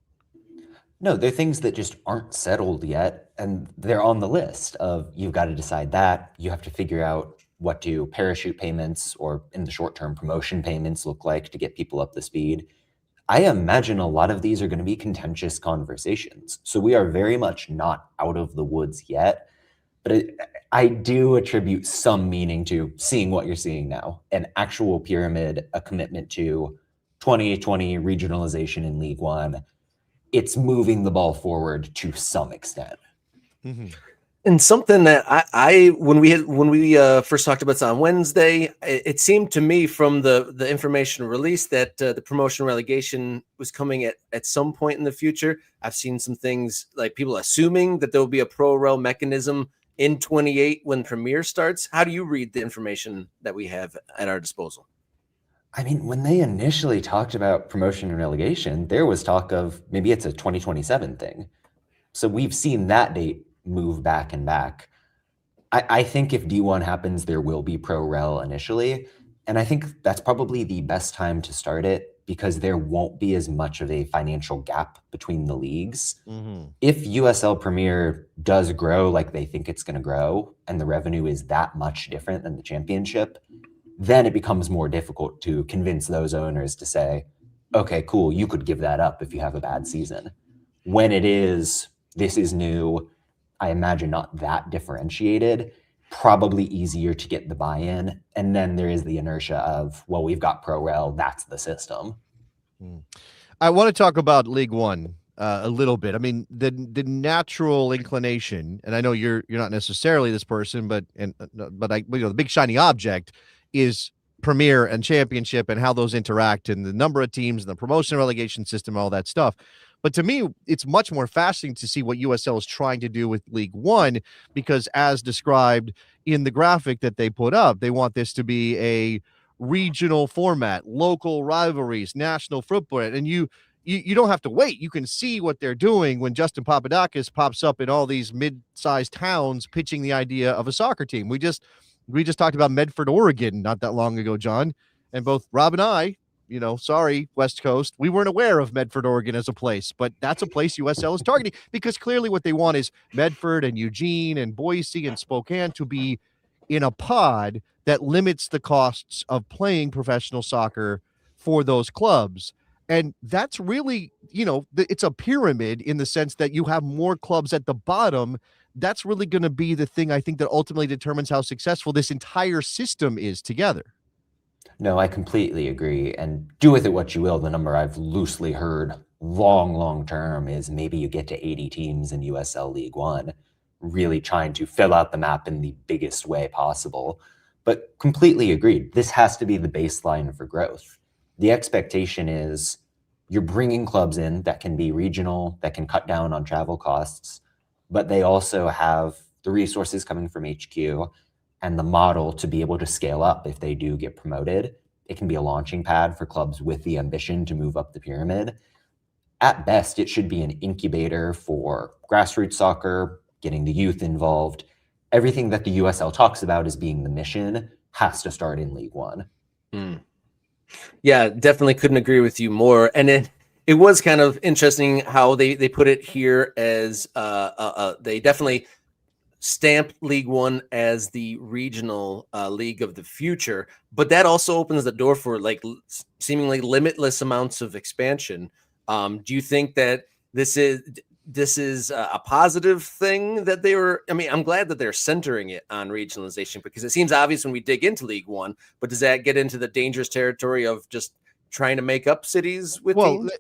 S3: No, they're things that just aren't settled yet, and they're on the list of you've got to decide that. You have to figure out what do parachute payments or, in the short term, promotion payments look like to get people up to speed. I imagine a lot of these are going to be contentious conversations. So we are very much not out of the woods yet, but I do attribute some meaning to seeing what you're seeing now, an actual pyramid, a commitment to 2020 regionalization in League One. It's moving the ball forward to some extent.
S2: Mm-hmm.
S1: And something that I when we first talked about this on Wednesday, it seemed to me from the information released that the promotion relegation was coming at some point in the future. I've seen some things like people assuming that there will be a pro rel mechanism in 28 when Premier starts. How do you read the information that we have at our disposal?
S3: I mean, when they initially talked about promotion and relegation, there was talk of maybe it's a 2027 thing. So we've seen that date move back and back. I think if D1 happens, there will be pro rel initially. And I think that's probably the best time to start it because there won't be as much of a financial gap between the leagues.
S2: Mm-hmm.
S3: If USL Premier does grow like they think it's going to grow, and the revenue is that much different than the championship, then it becomes more difficult to convince those owners to say, okay, cool, you could give that up if you have a bad season. When it is, this is new, I imagine not that differentiated, probably easier to get the buy-in. And then there is the inertia of, well, we've got pro-rel, that's the system.
S2: I want to talk about League One a little bit. I mean, the natural inclination, and I know you're not necessarily this person, but the big shiny object is Premier and Championship and how those interact and the number of teams and the promotion relegation system, all that stuff. But to me, it's much more fascinating to see what USL is trying to do with League One, because as described in the graphic that they put up, they want this to be a regional format, local rivalries, national football. And you don't have to wait. You can see what they're doing when Justin Papadakis pops up in all these mid-sized towns pitching the idea of a soccer team. We just talked about Medford, Oregon not that long ago, John, and both Rob and I, sorry, West Coast, we weren't aware of Medford, Oregon as a place, but that's a place USL is targeting, because clearly what they want is Medford and Eugene and Boise and Spokane to be in a pod that limits the costs of playing professional soccer for those clubs. And that's really, it's a pyramid in the sense that you have more clubs at the bottom. That's really going to be the thing, I think, that ultimately determines how successful this entire system is together.
S3: No, I completely agree. And do with it what you will. The number I've loosely heard long term is maybe you get to 80 teams in USL League One, really trying to fill out the map in the biggest way possible. But completely agreed. This has to be the baseline for growth. The expectation is you're bringing clubs in that can be regional, that can cut down on travel costs, but they also have the resources coming from HQ and the model to be able to scale up if they do get promoted. It can be a launching pad for clubs with the ambition to move up the pyramid. At best, it should be an incubator for grassroots soccer, getting the youth involved. Everything that the USL talks about as being the mission has to start in League One.
S1: Yeah, definitely couldn't agree with you more. And it was kind of interesting how they put it here as they definitely stamped League One as the regional league of the future, but that also opens the door for like seemingly limitless amounts of expansion. Do you think that this is a positive thing that they were? I mean, I'm glad that they're centering it on regionalization, because it seems obvious when we dig into League One, but does that get into the dangerous territory of just trying to make up cities with teams?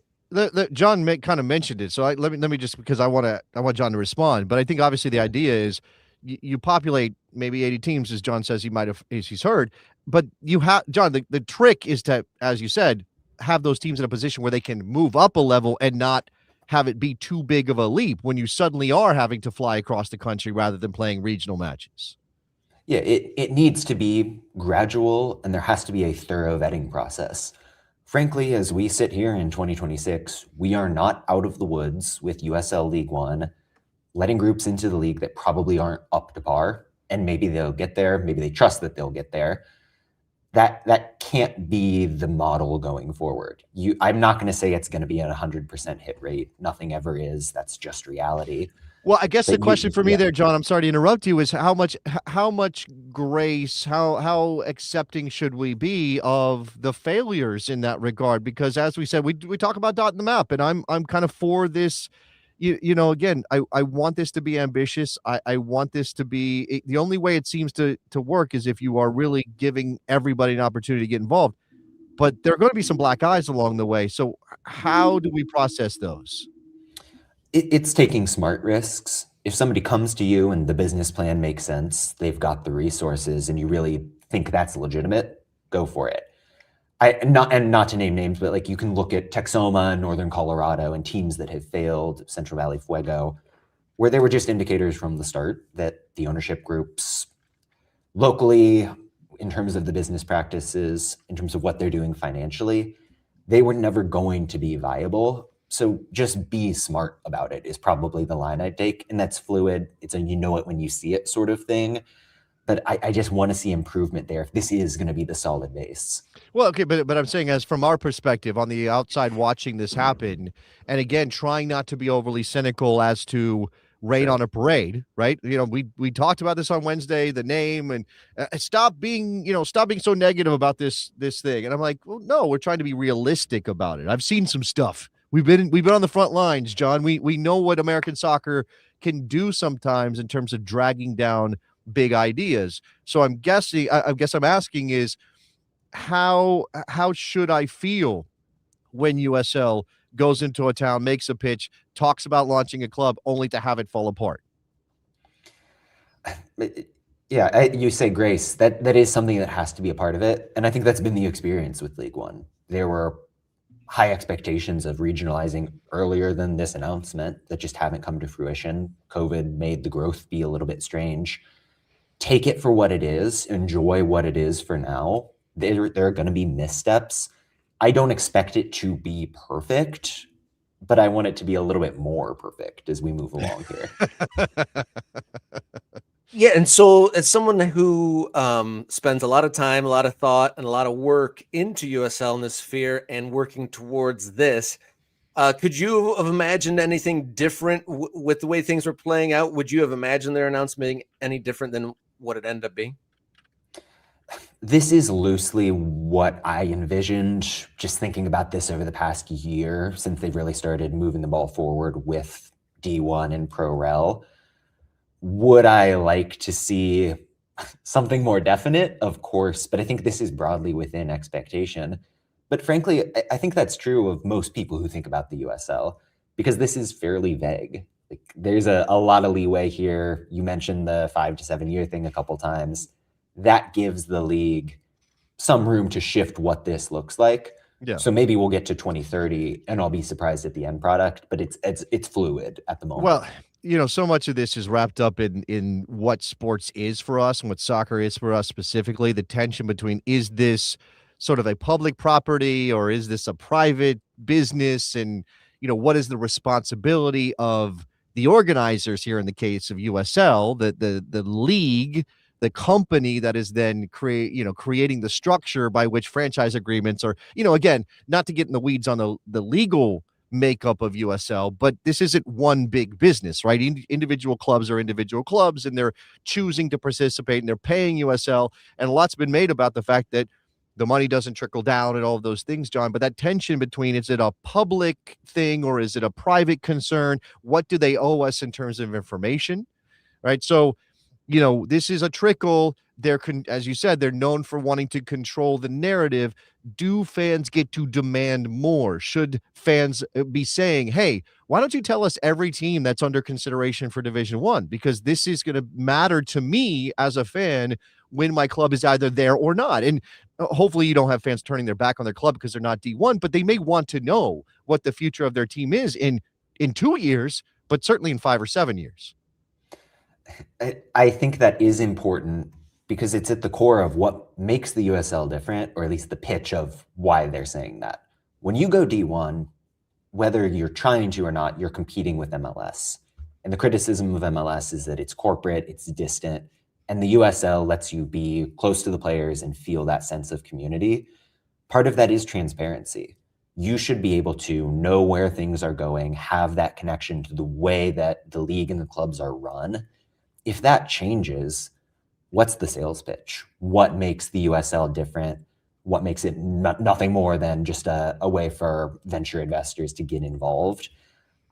S2: John kind of mentioned it, so let me just, because I want John to respond. But I think obviously the idea is you populate maybe 80 teams, as John says he's heard, but you have, John, the trick is to, as you said, have those teams in a position where they can move up a level and not have it be too big of a leap when you suddenly are having to fly across the country rather than playing regional matches.
S3: Yeah, it needs to be gradual, and there has to be a thorough vetting process. Frankly, as we sit here in 2026, we are not out of the woods with USL League One, letting groups into the league that probably aren't up to par, and maybe they'll get there, maybe they trust that they'll get there. That can't be the model going forward. I'm not going to say it's going to be at 100% hit rate. Nothing ever is. That's just reality.
S2: Well, I guess the question for me there, John, I'm sorry to interrupt you, is how much grace, how accepting should we be of the failures in that regard? Because as we said, we talk about dotting the map, and I'm kind of for this. Again, I want this to be ambitious. I want this to be, the only way it seems to work is if you are really giving everybody an opportunity to get involved. But there are going to be some black eyes along the way. So how do we process those?
S3: It's taking smart risks. If somebody comes to you and the business plan makes sense, they've got the resources, and you really think that's legitimate, go for it. Not to name names, but like you can look at Texoma and Northern Colorado and teams that have failed, Central Valley Fuego, where there were just indicators from the start that the ownership groups locally, in terms of the business practices, in terms of what they're doing financially, they were never going to be viable. So just be smart about it is probably the line I'd take. And that's fluid. It's a you know it when you see it sort of thing. But I just want to see improvement there if this is going to be the solid base.
S2: Well, okay, but I'm saying, as from our perspective on the outside watching this happen, and again, trying not to be overly cynical as to rain on a parade, right? We talked about this on Wednesday, the name, and stop being so negative about this thing. And I'm like, well, no, we're trying to be realistic about it. I've seen some stuff. We've been on the front lines, John. We know what American soccer can do sometimes in terms of dragging down big ideas. So I'm guessing, I guess I'm asking is, how should I feel when USL goes into a town, makes a pitch, talks about launching a club, only to have it fall apart?
S3: Yeah, you say grace. That is something that has to be a part of it. And I think that's been the experience with League One. There were high expectations of regionalizing earlier than this announcement that just haven't come to fruition. COVID made the growth be a little bit strange. Take it for what it is, enjoy what it is for now. There are going to be missteps. I don't expect it to be perfect, but I want it to be a little bit more perfect as we move along here.
S1: Yeah, and so as someone who spends a lot of time, a lot of thought, and a lot of work into USL in this sphere and working towards this, could you have imagined anything different with the way things were playing out? Would you have imagined their announcement being any different than what it ended up being?
S3: This is loosely what I envisioned, just thinking about this over the past year since they've really started moving the ball forward with D1 and Pro Rel. Would I like to see something more definite? Of course, but I think this is broadly within expectation. But frankly, I think that's true of most people who think about the USL, because this is fairly vague. Like, there's a lot of leeway here. You mentioned the 5 to 7 year thing a couple times. That gives the league some room to shift what this looks like.
S2: Yeah.
S3: So maybe we'll get to 2030 and I'll be surprised at the end product, but it's fluid at the moment.
S2: Well, you know, so much of this is wrapped up in what sports is for us and what soccer is for us specifically. The tension between, is this sort of a public property or is this a private business? And, you know, what is the responsibility of the organizers here in the case of USL, the league, the company that is then creating the structure by which franchise agreements are, you know, again, not to get in the weeds on the legal makeup of USL, but this isn't one big business, right? Individual clubs are individual clubs, and they're choosing to participate, and they're paying USL. And a lot's been made about the fact that the money doesn't trickle down and all of those things, John. But that tension between, is it a public thing or is it a private concern? What do they owe us in terms of information, right? So, you know, this is a trickle. As you said, they're known for wanting to control the narrative. Do fans get to demand more? Should fans be saying, hey, why don't you tell us every team that's under consideration for Division One? Because this is going to matter to me as a fan when my club is either there or not. And hopefully you don't have fans turning their back on their club because they're not D1, but they may want to know what the future of their team is in 2 years, but certainly in 5 or 7 years.
S3: I think that is important because it's at the core of what makes the USL different, or at least the pitch of why they're saying that. When you go D1, whether you're trying to or not, you're competing with MLS. And the criticism of MLS is that it's corporate, it's distant, and the USL lets you be close to the players and feel that sense of community. Part of that is transparency. You should be able to know where things are going, have that connection to the way that the league and the clubs are run. If that changes, what's the sales pitch? What makes the USL different? What makes it nothing more than just a way for venture investors to get involved?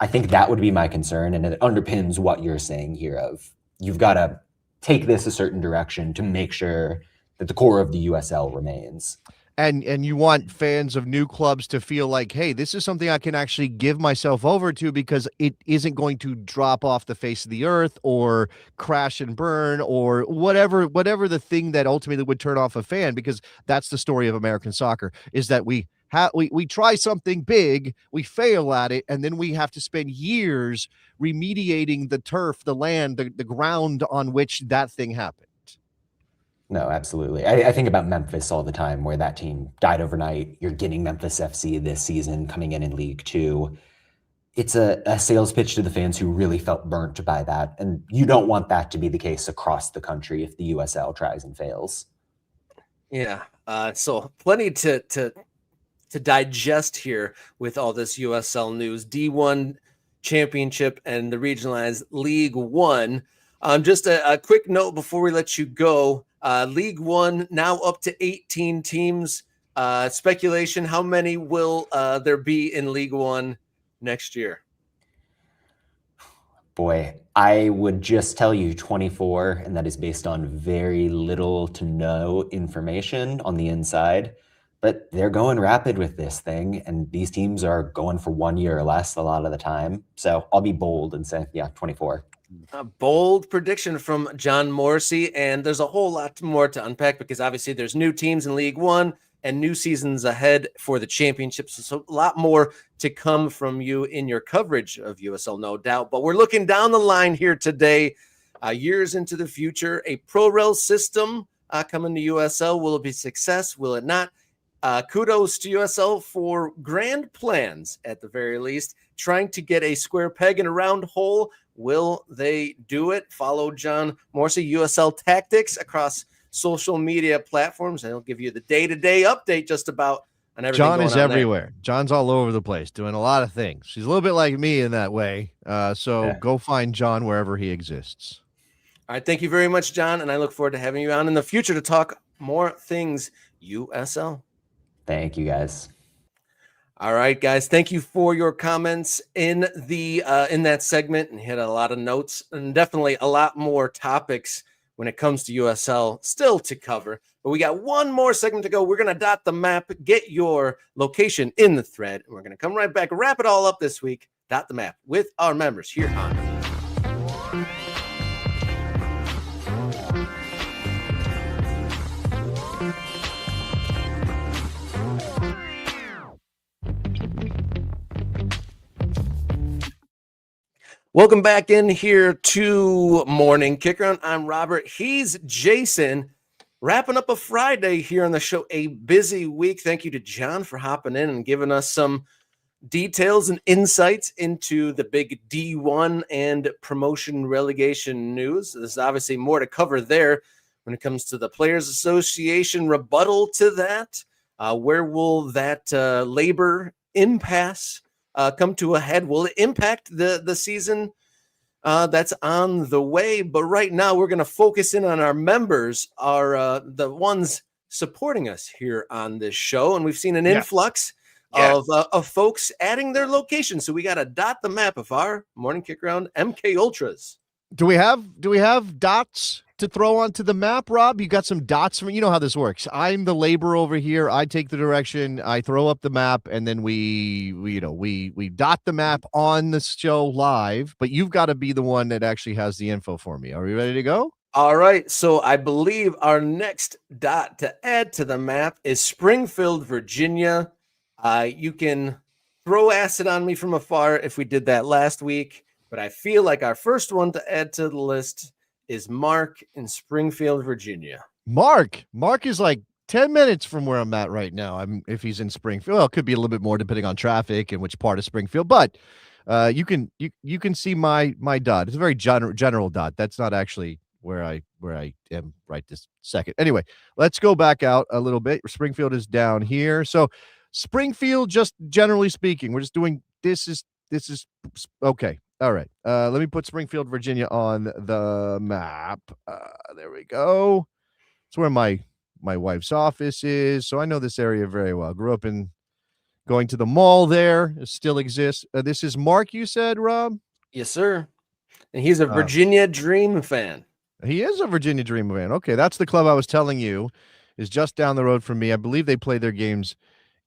S3: I think that would be my concern, and it underpins what you're saying here of you've got to take this a certain direction to make sure that the core of the USL remains.
S2: And you want fans of new clubs to feel like, hey, this is something I can actually give myself over to because it isn't going to drop off the face of the earth or crash and burn or whatever the thing that ultimately would turn off a fan, because that's the story of American soccer, is that we try something big, we fail at it, and then we have to spend years remediating the turf, the land, the ground on which that thing happened.
S3: No, absolutely. I think about Memphis all the time, where that team died overnight. You're getting Memphis FC this season coming in League Two. It's a sales pitch to the fans who really felt burnt by that. And you don't want that to be the case across the country if the USL tries and fails.
S1: Yeah. So plenty to digest here with all this USL news. D1 Championship and the regionalized League One. Just a quick note before we let you go. League One now up to 18 teams. Speculation: how many will there be in League One next year?
S3: Boy, I would just tell you 24, and that is based on very little to no information on the inside. But they're going rapid with this thing, and these teams are going for 1 year or less a lot of the time. So I'll be bold and say, 24.
S1: A bold prediction from John Morrissey, and there's a whole lot more to unpack because obviously there's new teams in League One and new seasons ahead for the championships. So a lot more to come from you in your coverage of USL, no doubt. But we're looking down the line here today, years into the future. A pro-rel system coming to USL. Will it be success? Will it not? Kudos to USL for grand plans, at the very least, trying to get a square peg in a round hole. Will they do it? Follow John Morsey, USL Tactics, across social media platforms, and he'll give you the day-to-day update just about on everything.
S2: John is everywhere.
S1: There.
S2: John's all over the place doing a lot of things. He's a little bit like me in that way. So go find John wherever he exists.
S1: All right. Thank you very much, John. And I look forward to having you on in the future to talk more things USL.
S3: Thank you, guys.
S1: All right, guys. Thank you for your comments in that segment, and hit a lot of notes and definitely a lot more topics when it comes to USL still to cover. But we got one more segment to go. We're going to dot the map, get your location in the thread, and we're going to come right back, wrap it all up this week, dot the map with our members here on Welcome back in here to Morning Kicker. I'm Robert. He's Jason. Wrapping up a Friday here on the show, a busy week. Thank you to John for hopping in and giving us some details and insights into the big D1 and promotion relegation news. There's obviously more to cover there when it comes to the Players Association rebuttal to that. Where will that labor impasse come to a head? Will it impact the season that's on the way? But right now we're going to focus in on our members, the ones supporting us here on this show. And we've seen an influx of folks adding their location. So we got to dot the map of our Morning Kick Round MK Ultras.
S2: Do we have dots to throw onto the map, Rob? You got some dots from, you know how this works. I'm the laborer over here. I take the direction, I throw up the map, and then we dot the map on the show live, but you've got to be the one that actually has the info for me. Are we ready to go?
S1: All right. So I believe our next dot to add to the map is Springfield, Virginia. You can throw acid on me from afar if we did that last week, but I feel like our first one to add to the list is Mark in Springfield, Virginia.
S2: Mark is like 10 minutes from where I'm at right now. If he's in Springfield, well, it could be a little bit more depending on traffic and which part of Springfield, but you can see my dot. It's a very general dot. That's not actually where I am right this second. Anyway, let's go back out a little bit. Springfield is down here. So Springfield, just generally speaking, we're just doing this is okay. All right. Let me put Springfield, Virginia on the map. There we go. It's where my wife's office is. So I know this area very well. Grew up going to the mall there. It still exists. This is Mark, you said, Rob?
S1: Yes, sir. And he's a Virginia Dream fan.
S2: He is a Virginia Dream fan. Okay. That's the club I was telling you is just down the road from me. I believe they play their games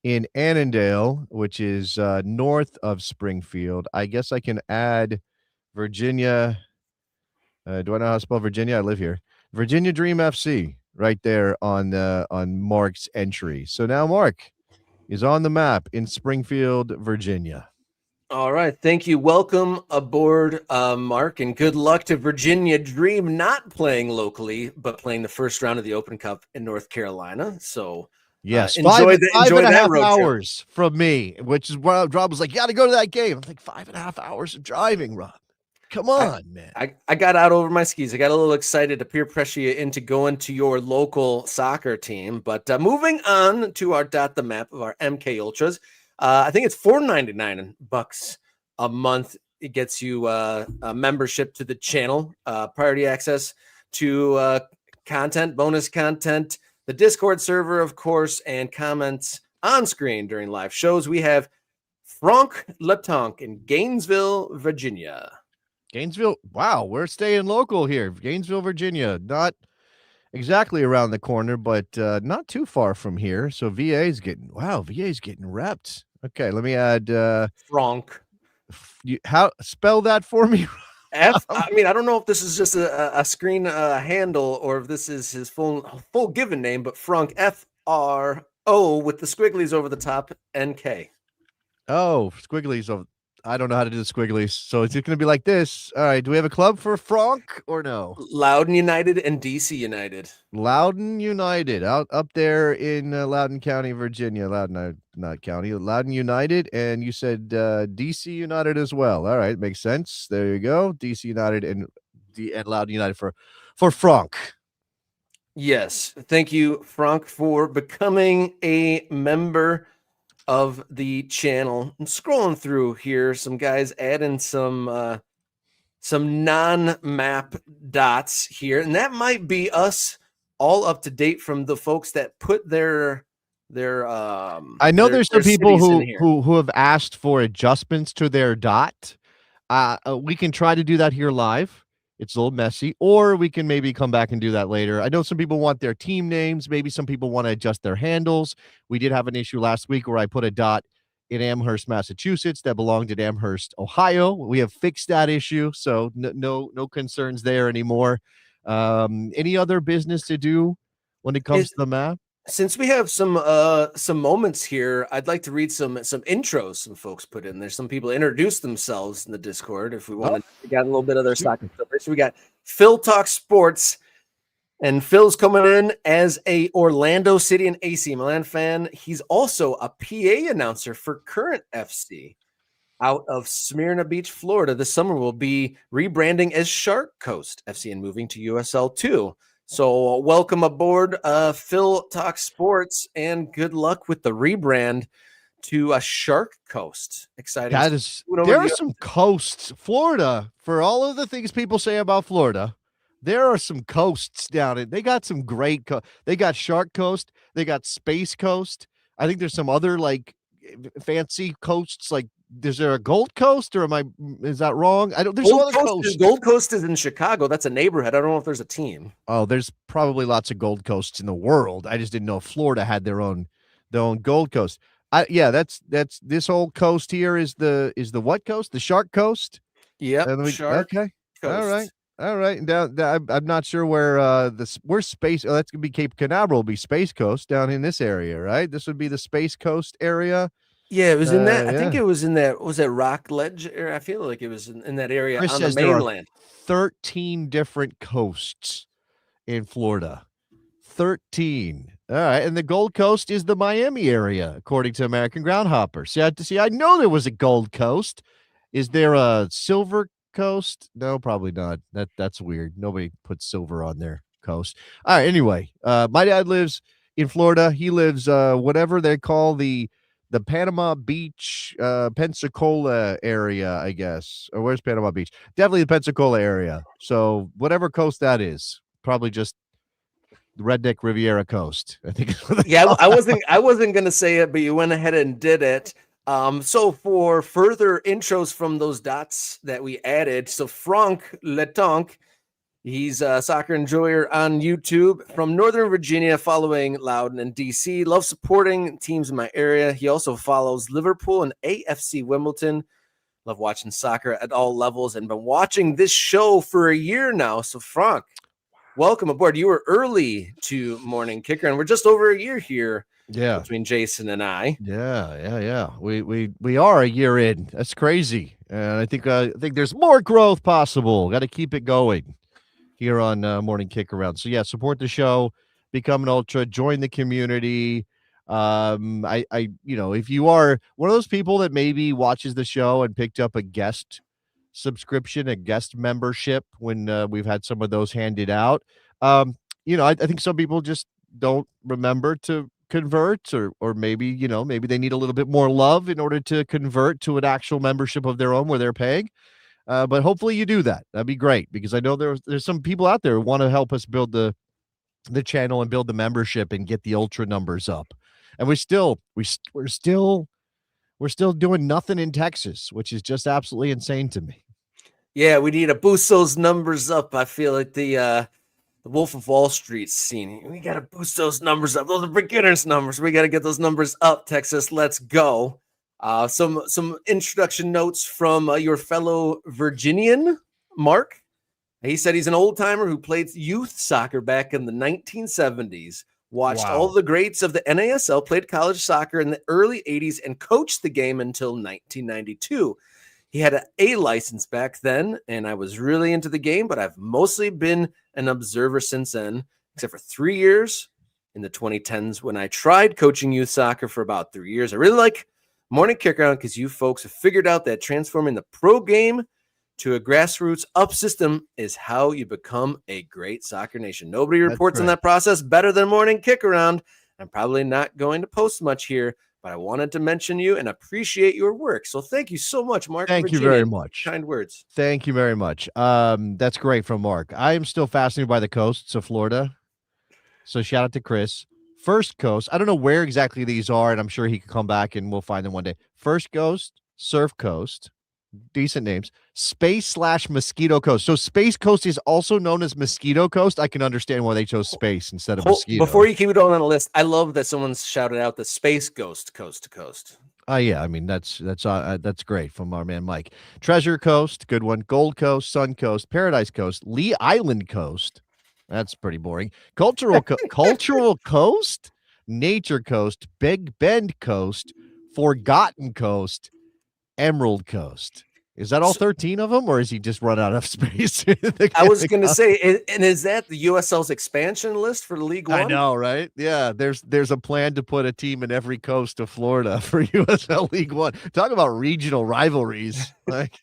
S2: in Annandale, which is north of Springfield. I guess I can add Virginia. Do I know how to spell Virginia? I live here. Virginia Dream FC right there on Mark's entry. So now Mark is on the map in Springfield, Virginia.
S1: All right. Thank you. Welcome aboard, Mark, and good luck to Virginia Dream, not playing locally, but playing the first round of the Open Cup in North Carolina. So
S2: yes,
S1: enjoy
S2: five and a half
S1: road
S2: hours
S1: trip
S2: from me, which is why Rob was like, you got to go to that game. I'm like, 5.5 hours of driving, Rob. Come on, man.
S1: I got out over my skis. I got a little excited to peer pressure you into going to your local soccer team. But moving on to our dot the map of our MK Ultras, I think it's $4.99 a month. It gets you a membership to the channel, priority access to content, bonus content, the Discord server, of course, and comments on screen during live shows. We have Franck Letonk in Gainesville, Virginia.
S2: Gainesville. Wow, we're staying local here. Gainesville, Virginia. Not exactly around the corner, but not too far from here. So VA's getting repped. Okay, let me add
S1: Franck.
S2: How spell that for me?
S1: F. I mean, I don't know if this is just a screen handle or if this is his full given name, but Franck, Franck, O with the squigglies over the top, NK.
S2: Oh, squigglies. Oh, I don't know how to do the squigglies. So it's going to be like this. All right. Do we have a club for Franck or no?
S1: Loudon United and DC United.
S2: Loudon United out up there in Loudoun County, Virginia. Loudon, not county. Loudon United, and you said DC United as well. All right, makes sense. There you go. DC United and Loudon United for Franck.
S1: Yes. Thank you, Frank, for becoming a member of the channel. I'm scrolling through here. Some guys adding some non-map dots here, and that might be us all up to date from the folks that put their
S2: I know there's some people
S1: cities in here.
S2: who have asked for adjustments to their dot. We can try to do that here live. It's a little messy, or we can maybe come back and do that later. I know some people want their team names. Maybe some people want to adjust their handles. We did have an issue last week where I put a dot in Amherst, Massachusetts that belonged in Amherst, Ohio. We have fixed that issue, so no concerns there anymore. Any other business to do when it comes to the map?
S1: Since we have some moments here, I'd like to read some intros some folks put in. There's some people introduce themselves in the Discord if we want to get a little bit of their soccer stuff. So we got Phil Talk Sports, and Phil's coming in as a Orlando City and AC Milan fan. He's also a PA announcer for Current FC out of Smyrna Beach, Florida. This summer will be rebranding as Shark Coast FC and moving to USL 2. So welcome aboard, Phil Talk Sports, and good luck with the rebrand to a Shark Coast. Exciting.
S2: That is, there are some coasts, Florida, for all of the things people say about Florida. There are some coasts down it. They got some great. They got Shark Coast. They got Space Coast. I think there's some other like fancy coasts. Like, is there a Gold Coast, or is that wrong? I don't. There's
S1: Gold
S2: some other coast.
S1: Gold Coast is in Chicago. That's a neighborhood. I don't know if there's a team.
S2: Oh, there's probably lots of Gold Coasts in the world. I just didn't know Florida had their own Gold Coast. Yeah, that's this whole coast here is the what coast? The Shark Coast.
S1: Yep. Shark.
S2: Okay.
S1: Coast.
S2: All right. And down, I'm not sure where where's Space. Oh, that's gonna be Cape Canaveral. Will be Space Coast down in this area, right? This would be the Space Coast area.
S1: Yeah, it was in that. I think it was in that. Was that Rock Ledge area? I feel like it was in that area
S2: Chris
S1: on
S2: says
S1: the mainland.
S2: There are 13 different coasts in Florida. 13. All right, and the Gold Coast is the Miami area, according to American Groundhopper. See, I know there was a Gold Coast. Is there a Silver Coast? No, probably not. That's weird. Nobody puts silver on their coast. All right. Anyway, my dad lives in Florida. He lives whatever they call the Panama Beach, Pensacola area, I guess. Or where's Panama Beach? Definitely the Pensacola area. So whatever coast that is, probably just the Redneck Riviera Coast, I think.
S1: Yeah, I wasn't gonna say it, but you went ahead and did it. So for further intros from those dots that we added, so Franck Letonc, he's a soccer enjoyer on YouTube from Northern Virginia, following Loudon and DC. Loves supporting teams in my area. He also follows Liverpool and AFC Wimbledon. Love watching soccer at all levels and been watching this show for a year now. So Franck, welcome aboard. You were early to Morning Kicker, and we're just over a year here.
S2: Yeah,
S1: between Jason and I.
S2: Yeah. We are a year in. That's crazy, and I think there's more growth possible. Got to keep it going here on Morning Kick Around. So yeah, support the show, become an ultra, join the community. If you are one of those people that maybe watches the show and picked up a guest subscription, a guest membership when we've had some of those handed out, I think some people just don't remember to convert, or maybe they need a little bit more love in order to convert to an actual membership of their own where they're paying. But hopefully you do that. That'd be great, because I know there's some people out there who want to help us build the channel and build the membership and get the ultra numbers up. And we're still doing nothing in Texas, which is just absolutely insane to me.
S1: Yeah, we need to boost those numbers up. I feel like the Wolf of Wall Street scene. We got to boost those numbers up. Those are beginners numbers. We got to get those numbers up, Texas. Let's go. Some introduction notes from your fellow Virginian, Mark. He said he's an old timer who played youth soccer back in the 1970s. watched all
S2: Wow.
S1: the greats of the NASL, played college soccer in the early 80s, and coached the game until 1992. He had an A license back then, and I was really into the game, but I've mostly been an observer since then, except for 3 years in the 2010s when I tried coaching youth soccer for about 3 years. I really like morning kickaround because you folks have figured out that transforming the pro game to a grassroots up system is how you become a great soccer nation. Nobody
S2: That's
S1: reports on
S2: great.
S1: that process better than morning kickaround. I'm probably not going to post much here, but I wanted to mention you and appreciate your work. So thank you so much, Mark.
S2: Thank you
S1: Virginia.
S2: very much.
S1: Kind words.
S2: Thank you very much. That's great from Mark. I am still fascinated by the coasts of Florida. So shout out to Chris. First Coast. I don't know where exactly these are, and I'm sure he could come back and we'll find them one day. First Coast, Surf Coast, decent names. Space/Mosquito Coast. So Space Coast is also known as Mosquito Coast. I can understand why they chose space instead of mosquito.
S1: Before you keep it on the list, I love that someone's shouted out the Space Ghost coast to coast.
S2: Yeah, I mean that's great from our man Mike. Treasure Coast, good one. Gold Coast, Sun Coast, Paradise Coast, Lee Island Coast. That's pretty boring. Cultural Coast, Nature Coast, Big Bend Coast, Forgotten Coast, Emerald Coast. Is that all 13 of them, or is he just run out of space?
S1: I was going to say, and is that the USL's expansion list for League One?
S2: I know, right? Yeah, there's a plan to put a team in every coast of Florida for USL League One. Talk about regional rivalries, like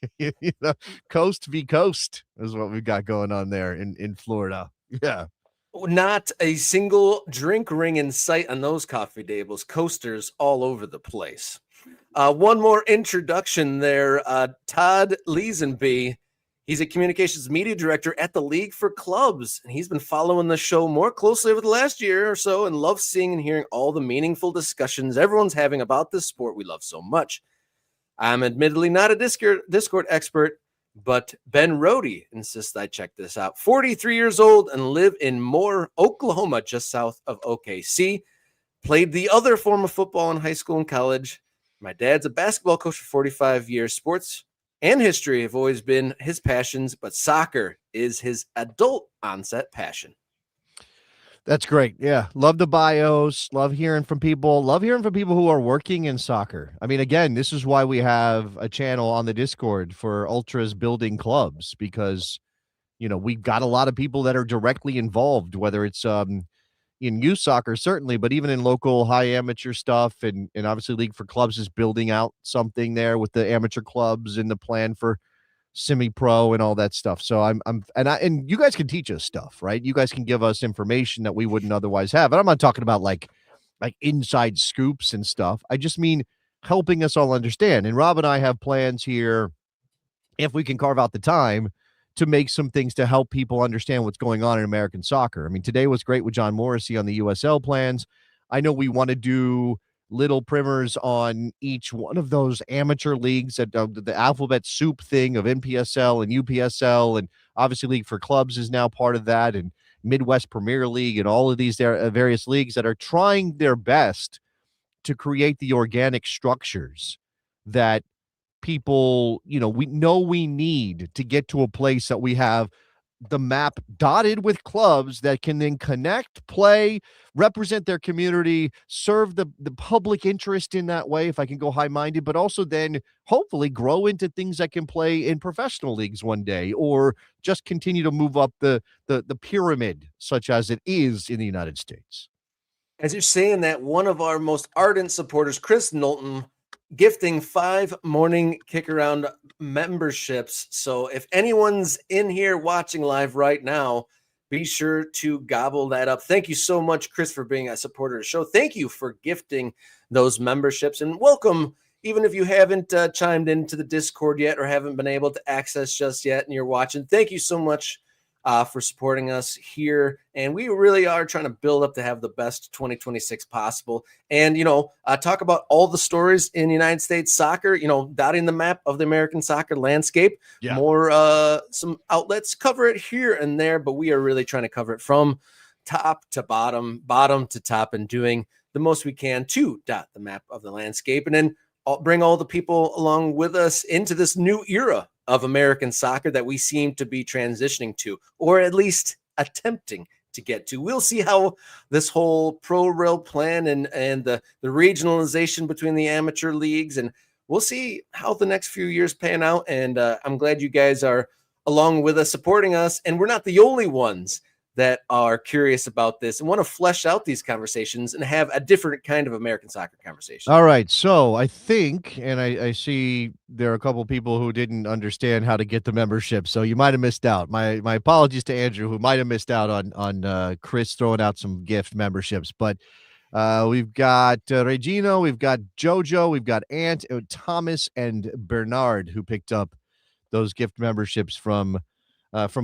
S2: coast v coast is what we've got going on there in Florida. Yeah,
S1: not a single drink ring in sight on those coffee tables. Coasters all over the place. One more introduction there. Todd Leesenby. He's a communications media director at the League for Clubs, and he's been following the show more closely over the last year or so and loves seeing and hearing all the meaningful discussions everyone's having about this sport we love so much. I'm admittedly not a Discord expert, but Ben Rohde insists I check this out. 43 years old and live in Moore, Oklahoma, just south of OKC. Played the other form of football in high school and college. My dad's a basketball coach for 45 years. Sports and history have always been his passions, but soccer is his adult onset passion.
S2: that's great. Yeah, love the bios. Love hearing from people. Love hearing from people who are working in soccer. I mean, again, this is why we have a channel on the Discord for ultras building clubs, because we've got a lot of people that are directly involved, whether it's in youth soccer, certainly, but even in local high amateur stuff. And obviously League for Clubs is building out something there with the amateur clubs and the plan for semi-pro and all that stuff. So and you guys can teach us stuff, right? You guys can give us information that we wouldn't otherwise have. And I'm not talking about like inside scoops and stuff. I just mean helping us all understand. And Rob and I have plans here, if we can carve out the time, to make some things to help people understand what's going on in American soccer. I mean, today was great with John Morrissey on the USL plans. I know we want to do little primers on each one of those amateur leagues, that the alphabet soup thing of NPSL and UPSL, and obviously League for Clubs is now part of that, and Midwest Premier League, and all of these various leagues that are trying their best to create the organic structures that people, we need to get to a place that we have the map dotted with clubs that can then connect, play, represent their community, serve the public interest in that way, if I can go high-minded, but also then hopefully grow into things that can play in professional leagues one day, or just continue to move up the pyramid, such as it is in the United States.
S1: As you're saying that, one of our most ardent supporters, Chris Knowlton, gifting 5 morning kick around memberships. So if anyone's in here watching live right now, be sure to gobble that up. Thank you so much, Chris, for being a supporter of the show. Thank you for gifting those memberships, and welcome. Even if you haven't chimed into the Discord yet or haven't been able to access just yet and you're watching, thank you so much for supporting us here. And we really are trying to build up to have the best 2026 possible. And, talk about all the stories in United States soccer, dotting the map of the American soccer landscape.
S2: Yeah.
S1: More, some outlets cover it here and there, but we are really trying to cover it from top to bottom, bottom to top, and doing the most we can to dot the map of the landscape. And then bring all the people along with us into this new era of American soccer that we seem to be transitioning to, or at least attempting to get to. We'll see how this whole pro rail plan and the regionalization between the amateur leagues, and we'll see how the next few years pan out. And I'm glad you guys are along with us, supporting us. And we're not the only ones that are curious about this and want to flesh out these conversations and have a different kind of American soccer conversation.
S2: All right. So I think, and I see there are a couple people who didn't understand how to get the membership. So you might have missed out. My apologies to Andrew, who might have missed out on Chris throwing out some gift memberships. But we've got Regino, we've got Jojo, we've got Ant, Thomas, and Bernard, who picked up those gift memberships from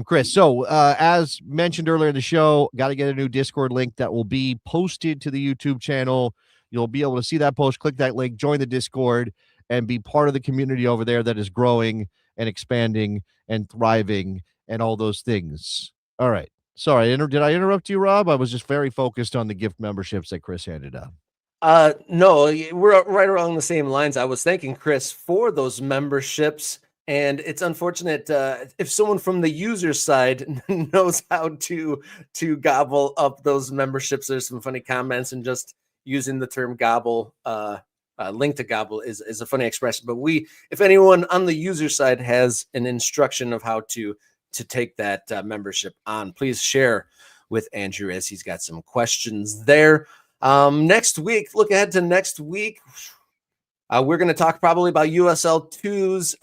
S2: Chris. So as mentioned earlier in the show, got to get a new Discord link that will be posted to the YouTube channel. You'll be able to see that post, click that link, join the Discord, and be part of the community over there that is growing and expanding and thriving and all those things. All right. Sorry, did I interrupt you, Rob? I was just very focused on the gift memberships that Chris handed out.
S1: No, we're right along the same lines. I was thanking Chris for those memberships. And it's unfortunate if someone from the user side knows how to gobble up those memberships. There's some funny comments, and just using the term gobble, link to gobble is a funny expression. But if anyone on the user side has an instruction of how to take that membership on, please share with Andrew, as he's got some questions there. Next week, look ahead to next week. We're going to talk probably about USL 2's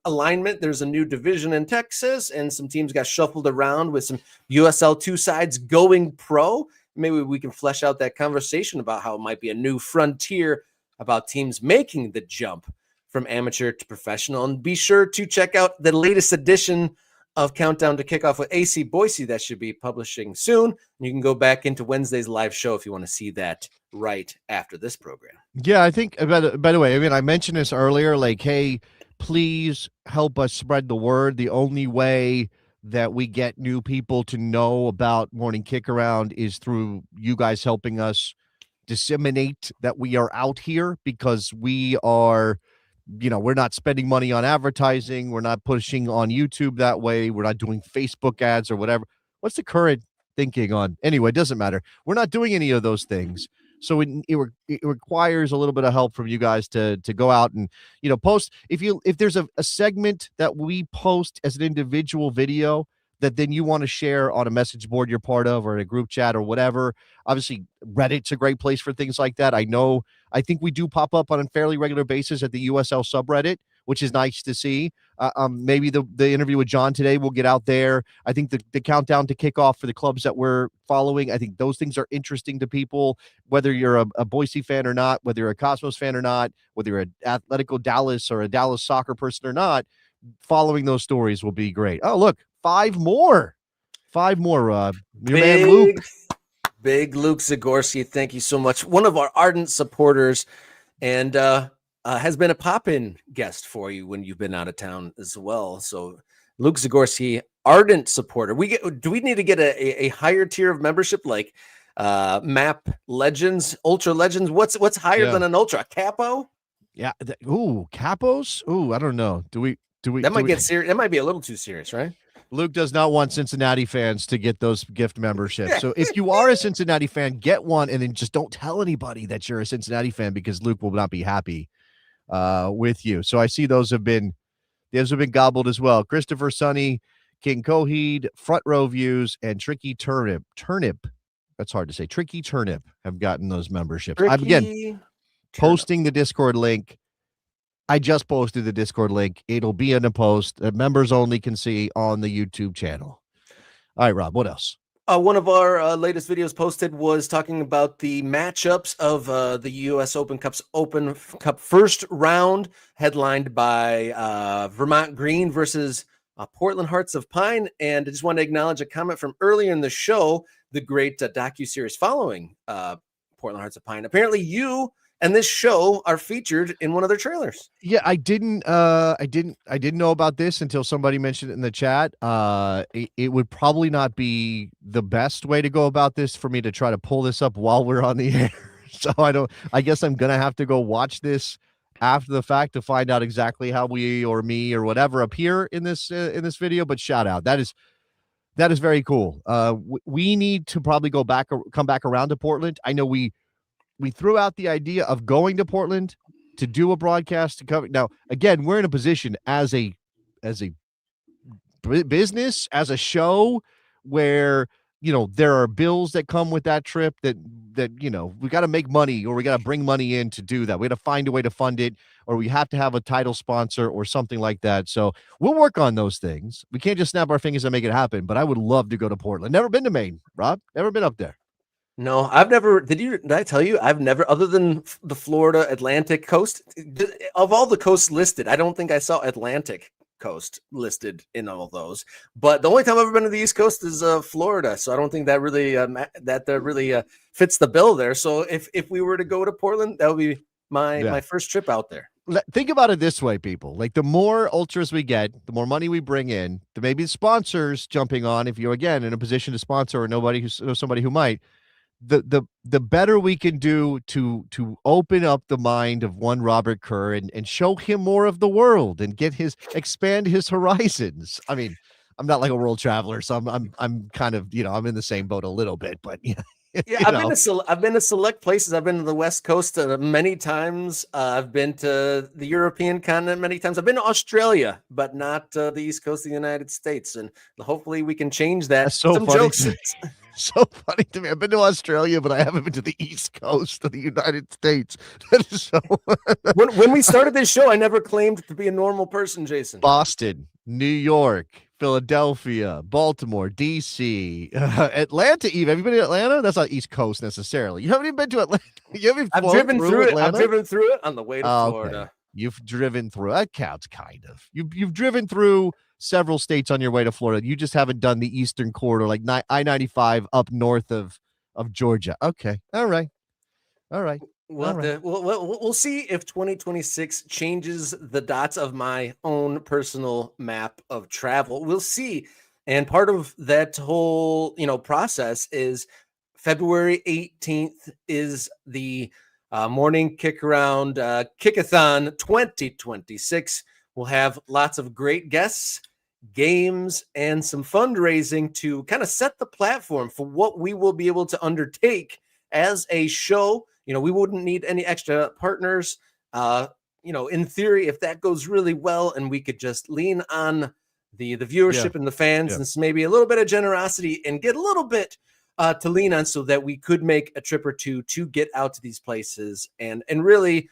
S1: alignment. There's a new division in Texas, and some teams got shuffled around with some USL 2 sides going pro. Maybe we can flesh out that conversation about how it might be a new frontier about teams making the jump from amateur to professional. And be sure to check out the latest edition of Countdown to Kickoff with AC Boise. That should be publishing soon. You can go back into Wednesday's live show if you want to see that right after this program.
S2: Yeah, I think, by the way, I mean, I mentioned this earlier, like, hey, please help us spread the word. The only way that we get new people to know about Morning Kick Around is through you guys helping us disseminate that we are out here, because we are, we're not spending money on advertising. We're not pushing on YouTube that way. We're not doing Facebook ads or whatever. What's the current thinking on? Anyway, it doesn't matter. We're not doing any of those things. So it requires a little bit of help from you guys to go out and, post. If there's a segment that we post as an individual video that then you want to share on a message board you're part of, or in a group chat or whatever, obviously Reddit's a great place for things like that. I think we do pop up on a fairly regular basis at the USL subreddit, which is nice to see. Maybe the interview with John today will get out there. I think the countdown to kickoff for the clubs that we're following, I think those things are interesting to people, whether you're a Boise fan or not, whether you're a Cosmos fan or not, whether you're an Atletico Dallas or a Dallas soccer person or not. Following those stories will be great. Oh, look, five more, Rob. Your man Luke.
S1: Big Luke Zagorski, thank you so much. One of our ardent supporters, and has been a pop-in guest for you when you've been out of town as well. So Luke Zagorski, ardent supporter. Do we need to get a higher tier of membership, like Map Legends, Ultra Legends? What's higher than an Ultra? Capo?
S2: Yeah. Capos? Ooh, I don't know. Do we?
S1: That might get serious. That might be a little too serious, right?
S2: Luke does not want Cincinnati fans to get those gift memberships. So if you are a Cincinnati fan, get one, and then just don't tell anybody that you're a Cincinnati fan, because Luke will not be happy with you. So I see those have been gobbled as well. Christopher Sonny, King Coheed, Front Row Views, and Tricky Turnip. That's hard to say. Tricky Turnip have gotten those memberships. Posting the Discord link. I just posted the Discord link. It'll be in a post that members only can see on the YouTube channel. All right, Rob, what else?
S1: One of our latest videos posted was talking about the matchups of the U.S. Open Cup first round, headlined by Vermont Green versus Portland Hearts of Pine. And I just want to acknowledge a comment from earlier in the show, the great docuseries following Portland Hearts of Pine. Apparently you and this show are featured in one of their trailers.
S2: Yeah, I didn't know about this until somebody mentioned it in the chat. It would probably not be the best way to go about this for me to try to pull this up while we're on the air. So I guess I'm gonna have to go watch this after the fact to find out exactly how we or me or whatever appear in this video. But shout out, that is That is very cool. We need to probably come back around to Portland. I know we threw out the idea of going to Portland to do a broadcast to cover. Now, again, we're in a position as a business, as a show, where there are bills that come with that trip that we got to make money, or we got to bring money in to do that. We got to find a way to fund it, or we have to have a title sponsor or something like that. So we'll work on those things. We can't just snap our fingers and make it happen, but I would love to go to Portland. Never been to Maine, Rob. Never been up there.
S1: No, I've never. Did I tell you I've never, other than the Florida Atlantic coast, of all the coasts listed, I don't think I saw Atlantic coast listed in all those. But the only time I've ever been to the East Coast is Florida, so I don't think that really fits the bill there. So if we were to go to Portland, that would be my first trip out there.
S2: Think about it this way, people. Like, the more ultras we get, the more money we bring in, the maybe sponsors jumping on. If you're, again, in a position to sponsor, or nobody knows somebody who might, the better we can do to open up the mind of one Robert Kerr and show him more of the world and expand his horizons. I mean, I'm not like a world traveler, so I'm kind of, I'm in the same boat a little bit, but yeah.
S1: Yeah, I've been to select places. I've been to the West Coast many times. I've been to the European continent many times. I've been to Australia, but not the East Coast of the United States. And hopefully we can change that.
S2: That's so
S1: Some
S2: funny.
S1: jokes.
S2: So funny to me. I've been to Australia, but I haven't been to the East Coast of the United States. That is so.
S1: when we started this show, I never claimed to be a normal person, Jason.
S2: Boston, New York, Philadelphia, Baltimore, DC, Atlanta. Even have you been to Atlanta? That's not East Coast necessarily. You haven't even been to Atlanta.
S1: I've driven through it. I've driven through it on the way to Florida.
S2: Okay. You've driven through. That counts, kind of. You've driven through several states on your way to Florida. You just haven't done the Eastern Corridor, like I-95 up north of Georgia. Okay, all right.
S1: We'll see if 2026 changes the dots of my own personal map of travel. We'll see. And part of that whole, process is February 18th is the morning kick around Kickathon 2026. We'll have lots of great guests, games, and some fundraising to kind of set the platform for what we will be able to undertake as a show. We wouldn't need any extra partners. In theory, if that goes really well and we could just lean on the viewership and the fans and maybe a little bit of generosity and get a little bit to lean on, so that we could make a trip or two to get out to these places. And really,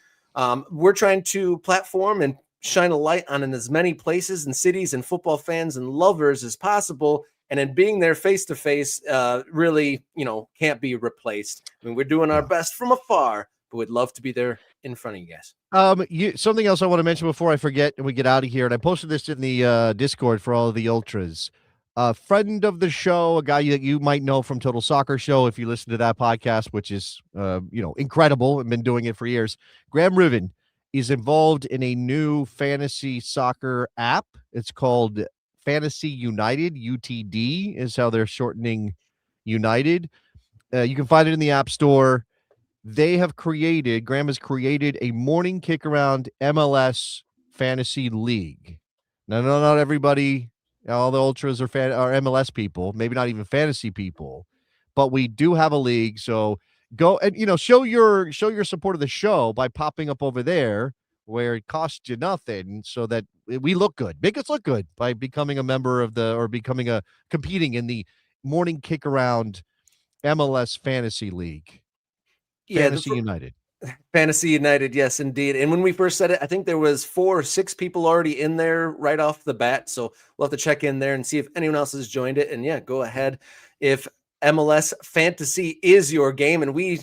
S1: we're trying to platform and shine a light on in as many places and cities and football fans and lovers as possible. And then being there face to face really, can't be replaced. I mean, we're doing our best from afar, but we'd love to be there in front of you guys.
S2: Something else I want to mention before I forget and we get out of here, and I posted this in the Discord for all of the ultras. A friend of the show, a guy that you might know from Total Soccer Show if you listen to that podcast, which is incredible and been doing it for years. Graham Riven is involved in a new fantasy soccer app. It's called Fantasy United. UTD is how they're shortening United. You can find it in the App Store. Graham has created a morning kick around MLS fantasy league. Now, not everybody, all the ultras are MLS people, maybe not even fantasy people, but we do have a league. So go and show your support of the show by popping up over there, where it costs you nothing, so that we look good. Make us look good by becoming a member of competing in the morning kick around MLS fantasy league. Fantasy United.
S1: Fantasy United, yes, indeed. And when we first said it, I think there was 4 or 6 people already in there right off the bat. So we'll have to check in there and see if anyone else has joined it. And go ahead. If MLS fantasy is your game, and we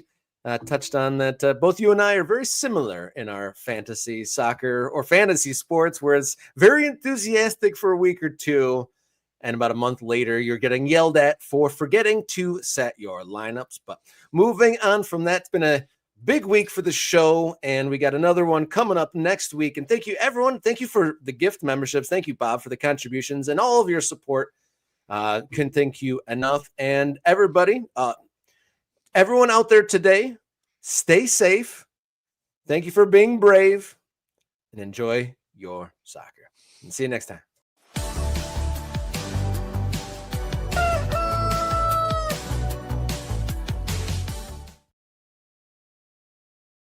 S1: touched on that both you and I are very similar in our fantasy soccer or fantasy sports, where it's very enthusiastic for a week or two, and about a month later, you're getting yelled at for forgetting to set your lineups. But moving on from that, it's been a big week for the show, and we got another one coming up next week. And thank you, everyone. Thank you for the gift memberships. Thank you, Bob, for the contributions and all of your support. Couldn't thank you enough. And everybody, everyone out there today, stay safe. Thank you for being brave, and enjoy your soccer. And see you next time.